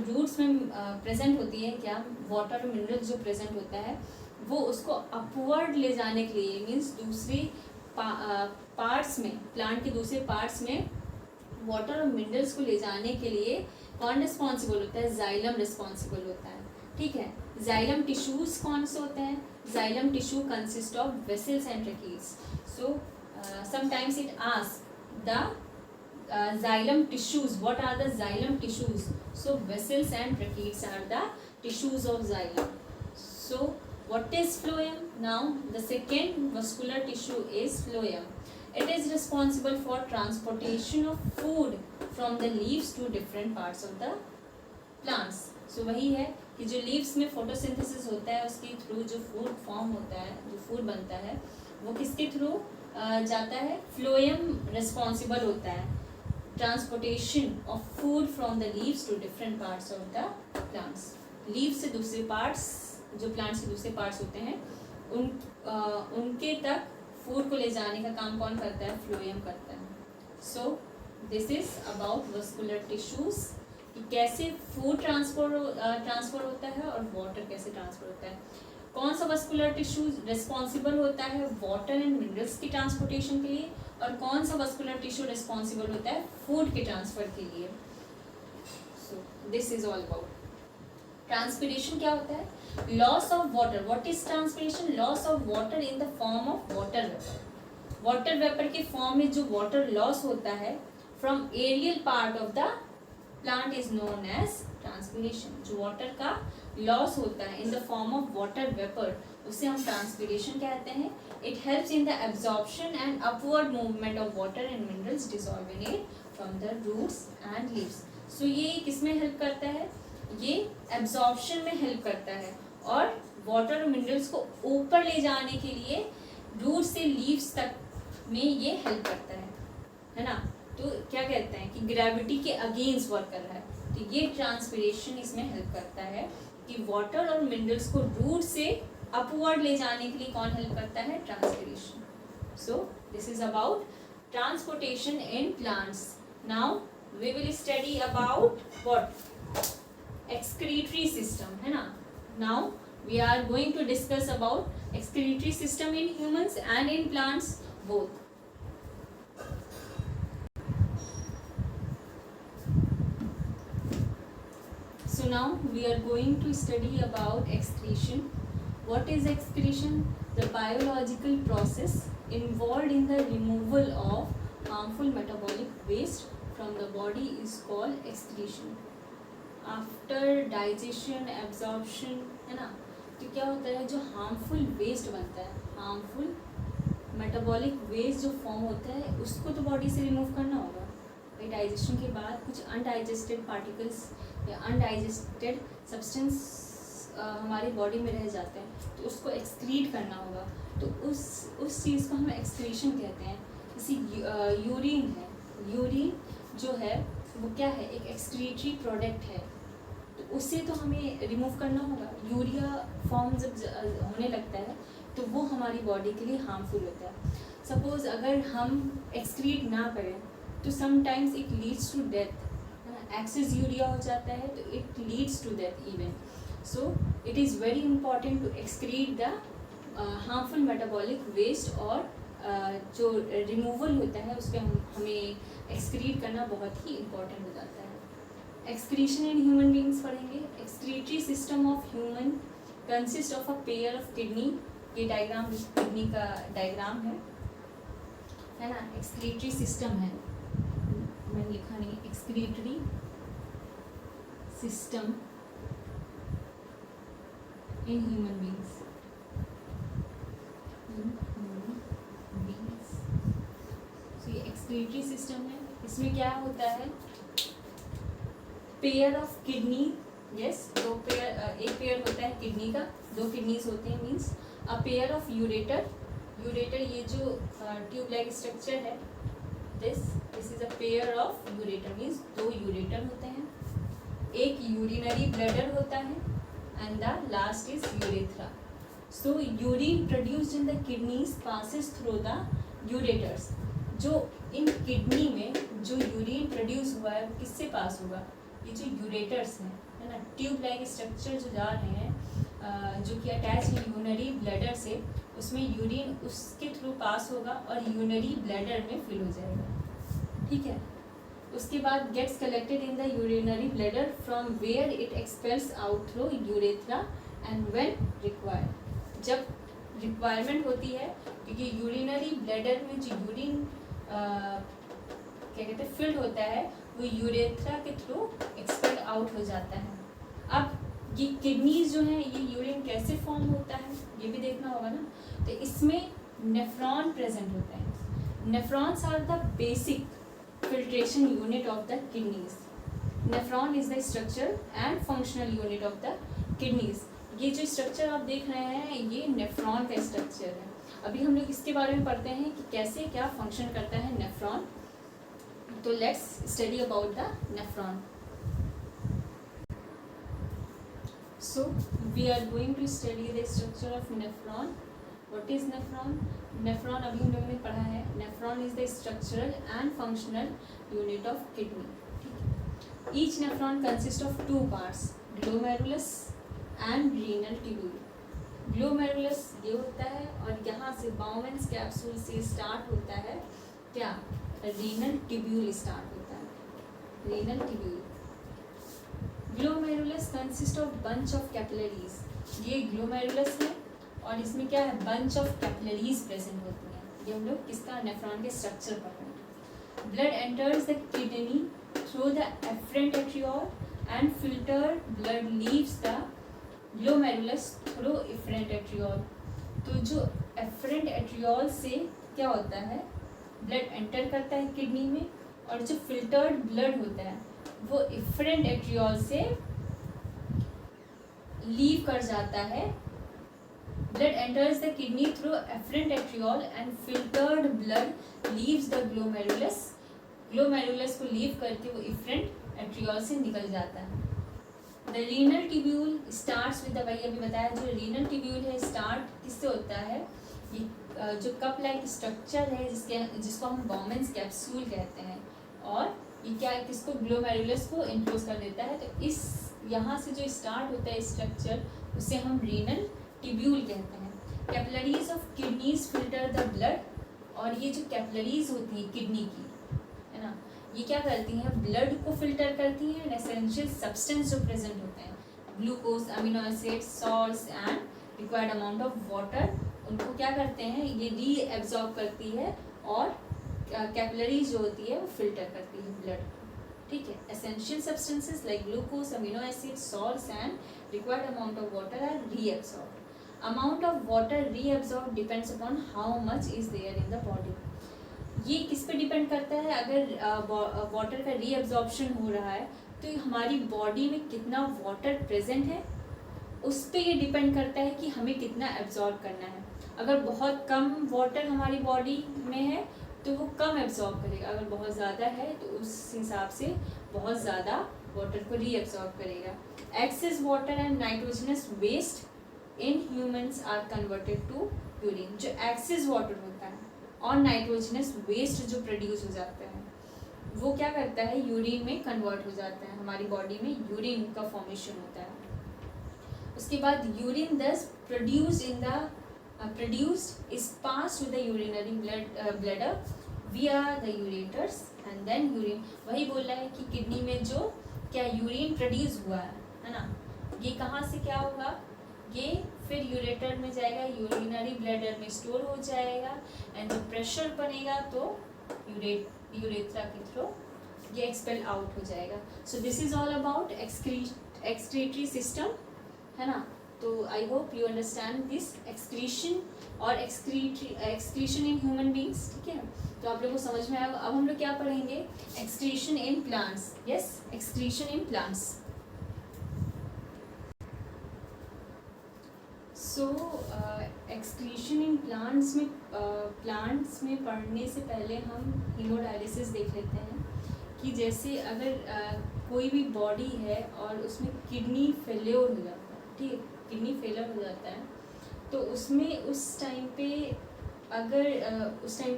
[SPEAKER 1] रूट्स में प्रेजेंट होती है, क्या वाटर और मिनरल्स जो प्रेजेंट होता है वो उसको अपवर्ड ले जाने के लिए, मीन्स दूसरी पार्ट्स में, प्लांट के दूसरे पार्ट्स में वाटर और मिनरल्स को ले जाने के लिए कौन रिस्पॉन्सिबल होता है, जाइलम रिस्पॉन्सिबल होता है। ठीक है, जाइलम टिश्यूज कौन से होते हैं, xylem tissue consist of vessels and tracheids. So sometimes it ask the xylem tissues, what are the xylem tissues? So vessels and tracheids are the tissues of xylem. So what is phloem? Now the second vascular tissue is phloem. It is responsible for transportation of food from the leaves to different parts of the plants. So वही है कि जो leaves में photosynthesis होता है उसके through जो food form होता है, जो food बनता है, वो किसके थ्रू जाता है, phloem responsible होता है transportation of food from the leaves to different parts of the plants. leaves से दूसरे parts, जो प्लांट्स के दूसरे पार्ट्स होते हैं उनके तक फूड को ले जाने का काम कौन करता है, फ्लोएम करता है। सो this is about vascular tissues, कि कैसे फूड ट्रांसफर होता है और वाटर कैसे ट्रांसफर होता है। कौन सा वस्कुलर टिश्यू रिस्पॉन्सिबल होता है वाटर एंड मिनरल्स की ट्रांसपोर्टेशन के लिए, और कौन सा वस्कुलर टिश्यू रिस्पॉन्सिबल होता है फूड के ट्रांसफर के लिए। So this is all about transpiration. क्या होता है, loss of water. What is transpiration? Loss of water in the form of water vapour. Water vapour के फॉर्म में जो वाटर लॉस होता है from aerial part of the plant is known as transpiration. जो वाटर का लॉस होता है in the form of water vapour, उसे हम ट्रांसपिरेशन कहते हैं। It helps in the absorption and upward movement of water and minerals dissolve in it from the roots and leaves. So ये किसमें हेल्प करता है, ये एब्जॉर्प्शन में हेल्प करता है और वाटर और मिनरल्स को ऊपर ले जाने के लिए रूट से लीव्स तक में ये हेल्प करता है ना। तो क्या कहते हैं कि ग्रेविटी के अगेंस्ट वर्क कर रहा है, तो ये ट्रांसपिरेशन इसमें हेल्प करता है कि वाटर और मिनरल्स को रूट से अपवर्ड ले जाने के लिए कौन हेल्प करता है, transpiration. So this is about transportation in plants. Now we will study about what, excretory system है ना। now we are going to discuss about excretory system in humans and in plants both. So now we are going to study about excretion. What is excretion? The biological process involved in the removal of harmful metabolic waste from the body is called excretion. After digestion absorption, है ना, तो क्या होता है, जो harmful waste बनता है, harmful metabolic waste जो फॉर्म होता है, उसको तो बॉडी से रिमूव करना होगा भाई। डाइजेशन के बाद कुछ अनडाइजेस्टेड पार्टिकल्स या अनडाइजेस्टेड सब्सटेंस हमारी बॉडी में रह जाते हैं, तो उसको एक्सक्रीट करना होगा। तो उस चीज़ को हम एक्सक्रीशन कहते हैं। जैसे यूरिन है, यूरिन जो है वो क्या है, एक एक्सक्रीटरी प्रोडक्ट है, तो उसे तो हमें रिमूव करना होगा। यूरिया फॉर्म जब होने लगता है तो वो हमारी बॉडी के लिए हार्मफुल होता है। सपोज अगर हम एक्सक्रीट ना करें तो sometimes it leads to death, है ना, एक्सेस यूरिया हो जाता है तो it leads to death even. So it is very important to excrete the harmful metabolic waste, और जो रिमूवल होता है उस पर हमें एक्सक्रीट करना बहुत ही इम्पॉर्टेंट हो जाता है। एक्सक्रीशन इन ह्यूमन बींग्स पढ़ेंगे। Excretory system of human consist of a pair of kidney, ये डायग्राम किडनी का डायग्राम है ना। एक्सक्रीटरी सिस्टम है, मैंने लिखा नहीं, excretory system in human beings, ये एक्सक्रीटरी सिस्टम है। इसमें क्या होता है, पेयर ऑफ किडनी, यस, दो पेयर, एक पेयर होता है किडनी का, दो किडनीज होते हैं, means a pair of ureter, ureter ये जो ट्यूब लाइक स्ट्रक्चर है, this is a pair of ureter, means दो यूरेटर होते हैं। एक यूरिनरी ब्लैडर होता है and the last is urethra. So urine produced in the kidneys passes through the ureters. जो इन किडनी में जो यूरिन प्रोड्यूस हुआ है वो किससे पास होगा, ये जो यूरेटर्स हैं, है ना, ट्यूब लाइक स्ट्रक्चर जो जा रहे हैं, जो कि अटैच है यूरिनरी ब्लैडर से, उसमें यूरिन उसके थ्रू पास होगा और यूरिनरी ब्लैडर में फिल हो जाएगा, ठीक है। उसके बाद gets collected in the urinary bladder from where it expels out through urethra and when required. जब रिक्वायरमेंट होती है, क्योंकि यूरिनरी ब्लैडर में जो यूरिन क्या कहते हैं फिल्ड होता है, वो यूरेथ्रा के थ्रू एक्सपेल आउट हो जाता है। अब ये किडनीज जो हैं, ये यूरिन कैसे फॉर्म होता है ये भी देखना होगा ना। तो इसमें नेफ्रॉन प्रेजेंट होते हैं। Nephrons are the basic filtration unit of the kidneys. Nephron is the structure and functional unit of the kidneys. ये जो स्ट्रक्चर आप देख रहे हैं ये नेफ्रॉन का स्ट्रक्चर है। अभी हम लोग इसके बारे में पढ़ते हैं कि कैसे क्या फंक्शन करता है नेफ्रॉन। तो let's study about the nephron. So we are going to study the structure of nephron. What is nephron? Nephron अभी हम लोगों ने पढ़ा है, nephron is the structural and functional unit of kidney. Each nephron consist of two parts, glomerulus and renal tubule. Glomerulus ये होता है और यहाँ से बाउमेंस कैप्सूल से स्टार्ट होता है क्या, रीनल ट्यूब्यूल स्टार्ट होता है, renal tubule. Glomerulus consist of bunch of capillaries. ये ग्लोमेरुलस है और इसमें क्या है, बंच ऑफ कैपिलरीज प्रेजेंट होती हैं। ये हम लोग किसका, नेफ्रॉन के स्ट्रक्चर पढ़ रहे हैं। Blood enters the kidney through the afferent arteriole and filtered blood leaves the glomerulus through efferent arteriole. तो जो एफरेंट एट्रियोल से क्या होता है, ब्लड एंटर करता है किडनी में, और जो फिल्टर्ड ब्लड होता है वो एफरेंट एट्रियोल से लीव कर जाता है। Blood enters the kidney through efferent arteriole and filtered blood leaves the glomerulus. Glomerulus को लीव करके वो एफरेंट एट्रियोल से निकल जाता है। The renal tubule starts with the, वही अभी बताया, जो रीनल ट्यूब्यूल है स्टार्ट किससे होता है, ये जो कप लाइक स्ट्रक्चर है जिसको हम बाउमेंस कैप्सूल कहते हैं, और ये क्या है, किसको, ग्लोमेरुलस को इनक्लोज कर देता है। तो इस यहाँ से जो स्टार्ट होता है स्ट्रक्चर, उसे हम रीनल ट्यूब्यूल कहते हैं। Capillaries of kidneys filter the blood, और ये जो कैपिलरीज होती है किडनी की, है ना, ये क्या करती हैं, ब्लड को फिल्टर करती हैं, एसेंशियल सब्सटेंस जो प्रेजेंट होते हैं, glucose, amino acid, salts and required amount of water, उनको क्या करते हैं, ये री एब्जॉर्ब करती है, और कैपिलरी जो होती है वो फिल्टर करती है ब्लड, ठीक है। Essential substances like glucose, amino acid, salts and required amount of water are reabsorbed. Amount of water reabsorbed depends upon how much is there in the body. ये किस पे डिपेंड करता है, अगर वाटर का रीअब्जॉर्प्शन हो रहा है तो हमारी बॉडी में कितना वाटर प्रेजेंट है, उस पर ये डिपेंड करता है कि हमें कितना एब्जॉर्ब करना है। अगर बहुत कम वाटर हमारी बॉडी में है तो वो कम एब्जॉर्ब करेगा, अगर बहुत ज़्यादा है तो उस हिसाब से बहुत ज़्यादा वाटर को रीअब्जॉर्ब करेगा। Excess water and nitrogenous waste in humans are converted to urine. जो एक्सेस वाटर होता है और नाइट्रोजनस वेस्ट जो प्रोड्यूस हो जाता है वो क्या करता है, यूरिन में कन्वर्ट हो जाता है, हमारी बॉडी में यूरिन का फॉर्मेशन होता है। उसके बाद यूरिन दस produced is passed to the urinary bladder via the ureters and then urine। वही बोल रहा है कि किडनी में जो क्या यूरिन प्रोड्यूस हुआ है ना, ये कहाँ से क्या होगा, ये फिर यूरेटर में जाएगा, यूरिनरी ब्लैडर में स्टोर हो जाएगा, एंड जब प्रेशर बनेगा तो यूरेथ्रा के थ्रू ये एक्सपेल आउट हो जाएगा। So this is all about excretory system, है ना। तो आई hope you understand this excretion और एक्सक्रीशन इन ह्यूमन बींग्स, ठीक है। तो आप लोगों को समझ में आया। अब हम लोग क्या पढ़ेंगे, excretion in plants. Yes, excretion in plants. So excretion in plants में पढ़ने से पहले हम हीमोडायलिसिस देख लेते हैं कि जैसे अगर कोई भी बॉडी है और उसमें किडनी फेलियर हो जाता है, ठीक है, किडनी फेलियर हो जाता है, तो उसमें उस टाइम पे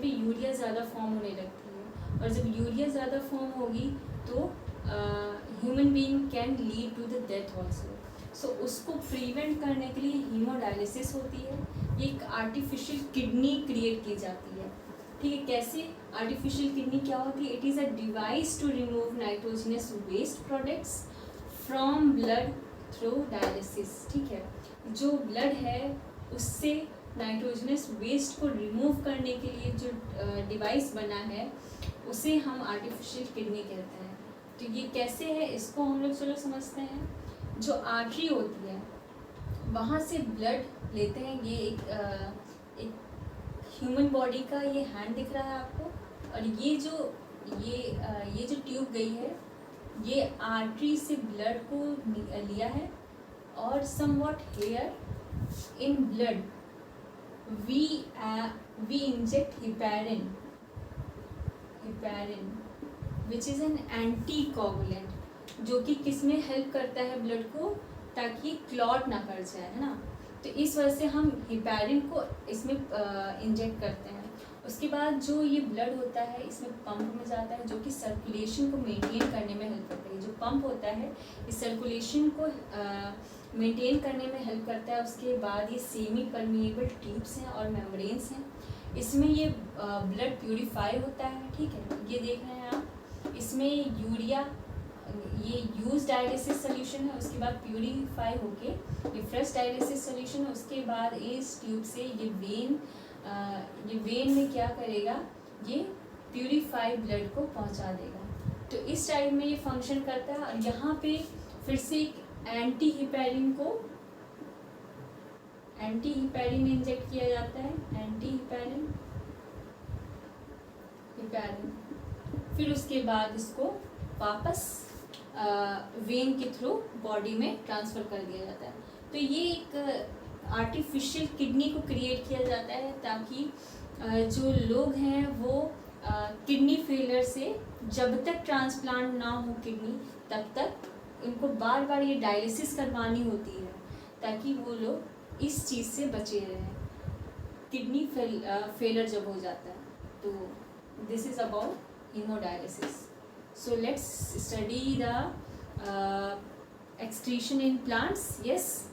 [SPEAKER 1] यूरिया ज़्यादा फॉर्म होने लगती है, और जब यूरिया ज़्यादा फॉर्म होगी तो human being can lead to the death also. So उसको प्रिवेंट करने के लिए हीमोडायलिसिस होती है। ये एक आर्टिफिशियल किडनी क्रिएट की जाती है, ठीक है। कैसे आर्टिफिशियल किडनी क्या होती है, it is a device to remove nitrogenous waste products from blood through dialysis, ठीक है। जो ब्लड है उससे नाइट्रोजनस वेस्ट को रिमूव करने के लिए जो डिवाइस बना है उसे हम आर्टिफिशियल किडनी कहते हैं। तो ये कैसे है, इसको हम लोग चलो समझते हैं। जो आर्टरी होती है वहाँ से ब्लड लेते हैं। ये एक ह्यूमन बॉडी का ये हैंड दिख रहा है आपको, और ये जो ट्यूब गई है ये आर्टरी से ब्लड को लिया है, और somewhat here in blood we inject heparin which is an anti coagulant, जो कि किस में हेल्प करता है ब्लड को, ताकि क्लॉट ना कर जाए, है ना। तो इस वजह से हम हेपेरिन को इसमें इंजेक्ट करते हैं। उसके बाद जो ये ब्लड होता है इसमें पंप में जाता है, जो कि सर्कुलेशन को मेंटेन करने में हेल्प करता है। जो पंप होता है इस सर्कुलेशन को मेंटेन करने में हेल्प करता है। उसके बाद ये सेमी परमिएबल ट्यूब्स हैं और मेम्ब्रेन्स हैं, इसमें ये ब्लड प्यूरिफाई होता है, ठीक है। ये देख रहे हैं आप, इसमें यूरिया ये यूज डायलिसिस सोल्यूशन है, उसके बाद प्यूरिफाई होके ये फ्रेश डायलिसिस सोल्यूशन है। उसके बाद इस ट्यूब से ये वेन में क्या करेगा, ये प्यूरिफाई ब्लड को पहुंचा देगा। तो इस टाइप में ये फंक्शन करता है। और यहाँ पे फिर से एक एंटी हिपेरिन इंजेक्ट किया जाता है, एंटी हिपेरिन। फिर उसके बाद इसको वापस वेन के थ्रू बॉडी में ट्रांसफ़र कर दिया जाता है। तो ये एक आर्टिफिशियल किडनी को क्रिएट किया जाता है ताकि जो लोग हैं वो किडनी फेलियर से जब तक ट्रांसप्लांट ना हो किडनी, तब तक उनको बार बार ये डायलिसिस करवानी होती है, ताकि वो लोग इस चीज़ से बचे रहें, किडनी फेलियर जब हो जाता है। तो this is about haemodialysis. So let's study the excretion in plants. Yes.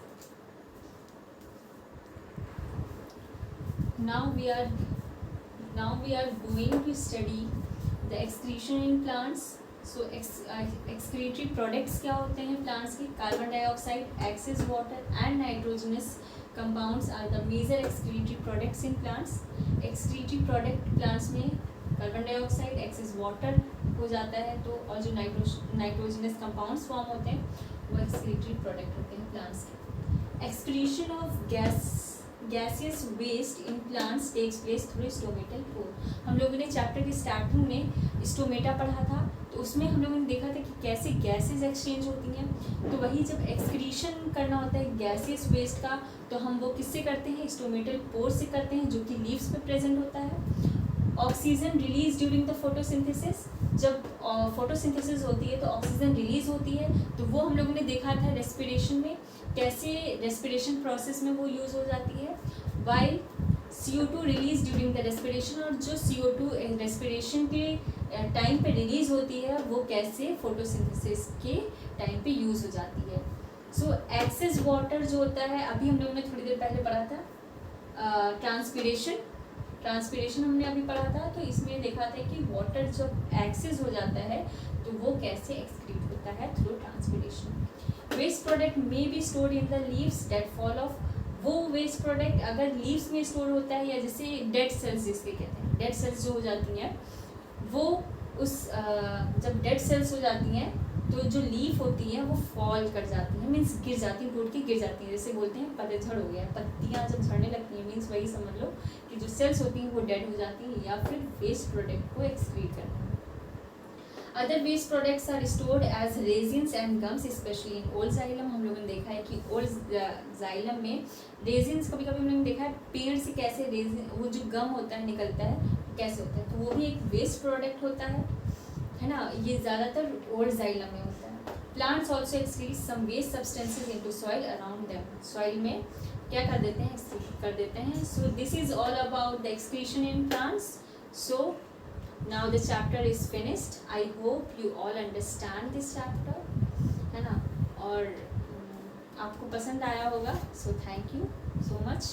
[SPEAKER 1] Now we are going to study the excretion in plants. So excretory products क्या होते हैं plants के? Carbon dioxide, excess water and nitrogenous compounds are the major excretory products in plants. excretory product plants में carbon dioxide, excess water हो जाता है, तो और जो नाइट्रोजनस कंपाउंड्स फॉर्म होते हैं वो एक्सक्रीटरी प्रोडक्ट होते हैं प्लांट्स के. Excretion of gaseous waste in plants takes place through stomatal pore. हम लोगों ने चैप्टर के स्टार्टिंग में स्टोमेटा पढ़ा था, तो उसमें हम लोगों ने देखा था कि कैसे गैसेस एक्सचेंज होती हैं. तो वही जब एक्सक्रीशन करना होता है गैसियस वेस्ट का, तो हम वो किससे करते हैं? स्टोमेटल पोर से करते हैं, जो कि लीव्स पे प्रेजेंट होता है. Oxygen release during the photosynthesis. जब फोटोसिंथेसिस होती है तो ऑक्सीजन रिलीज होती है, तो वो हम लोगों ने देखा था रेस्पिरेशन में, कैसे रेस्पिरेशन प्रोसेस में वो यूज़ हो जाती है. While CO2 release during the respiration, और जो CO2 रेस्पिरेशन के टाइम पे रिलीज होती है वो कैसे फोटोसिंथेसिस के टाइम पे यूज़ हो जाती है. सो एक्सेस वाटर जो होता है, अभी हम लोगों ने थोड़ी देर पहले पढ़ा था ट्रांसपीरेशन हमने अभी पढ़ा था. तो इसमें देखा था कि वाटर जब एक्सेस हो जाता है तो वो कैसे एक्सक्रीट होता है through transpiration. Waste product may be stored in the leaves that fall off. वो वेस्ट प्रोडक्ट अगर लीव्स में स्टोर होता है, या जैसे डेड सेल्स जिसके कहते हैं, डेड सेल्स जो हो जाती हैं वो उस जब डेड सेल्स हो जाती हैं तो जो लीफ होती है वो फॉल कर जाती हैं, मीन्स गिर जाती हैं, टूट के गिर जाती हैं. जैसे बोलते हैं पतझड़ हो गया, पत्तियाँ जब झड़ने लगती हैं, मीन्स वही समझ लो कि जो सेल्स होती हैं वो डेड हो जाती हैं, या फिर वेस्ट प्रोडक्ट को एक्सक्रीट करना. Other waste products are stored as resins and gums, specially in old xylem. हम लोगों ने देखा है कि ओल्ड जाइलम में रेजिन्स, कभी कभी हम लोगों ने देखा है पेड़ से कैसे रेजिन, वो जो गम होता है निकलता है कैसे होता है, तो वो भी एक वेस्ट प्रोडक्ट होता है ना. ये ज़्यादातर ओल्ड जाइलम में होता है. Plants also excrete some waste substances into soil around them. Soil में क्या कर देते हैं? एक्सक्रीट कर देते हैं. So this is all about the excretion in plants. So now the chapter is finished. I hope you all understand this chapter, है ना, और आपको पसंद आया होगा. So thank you so much.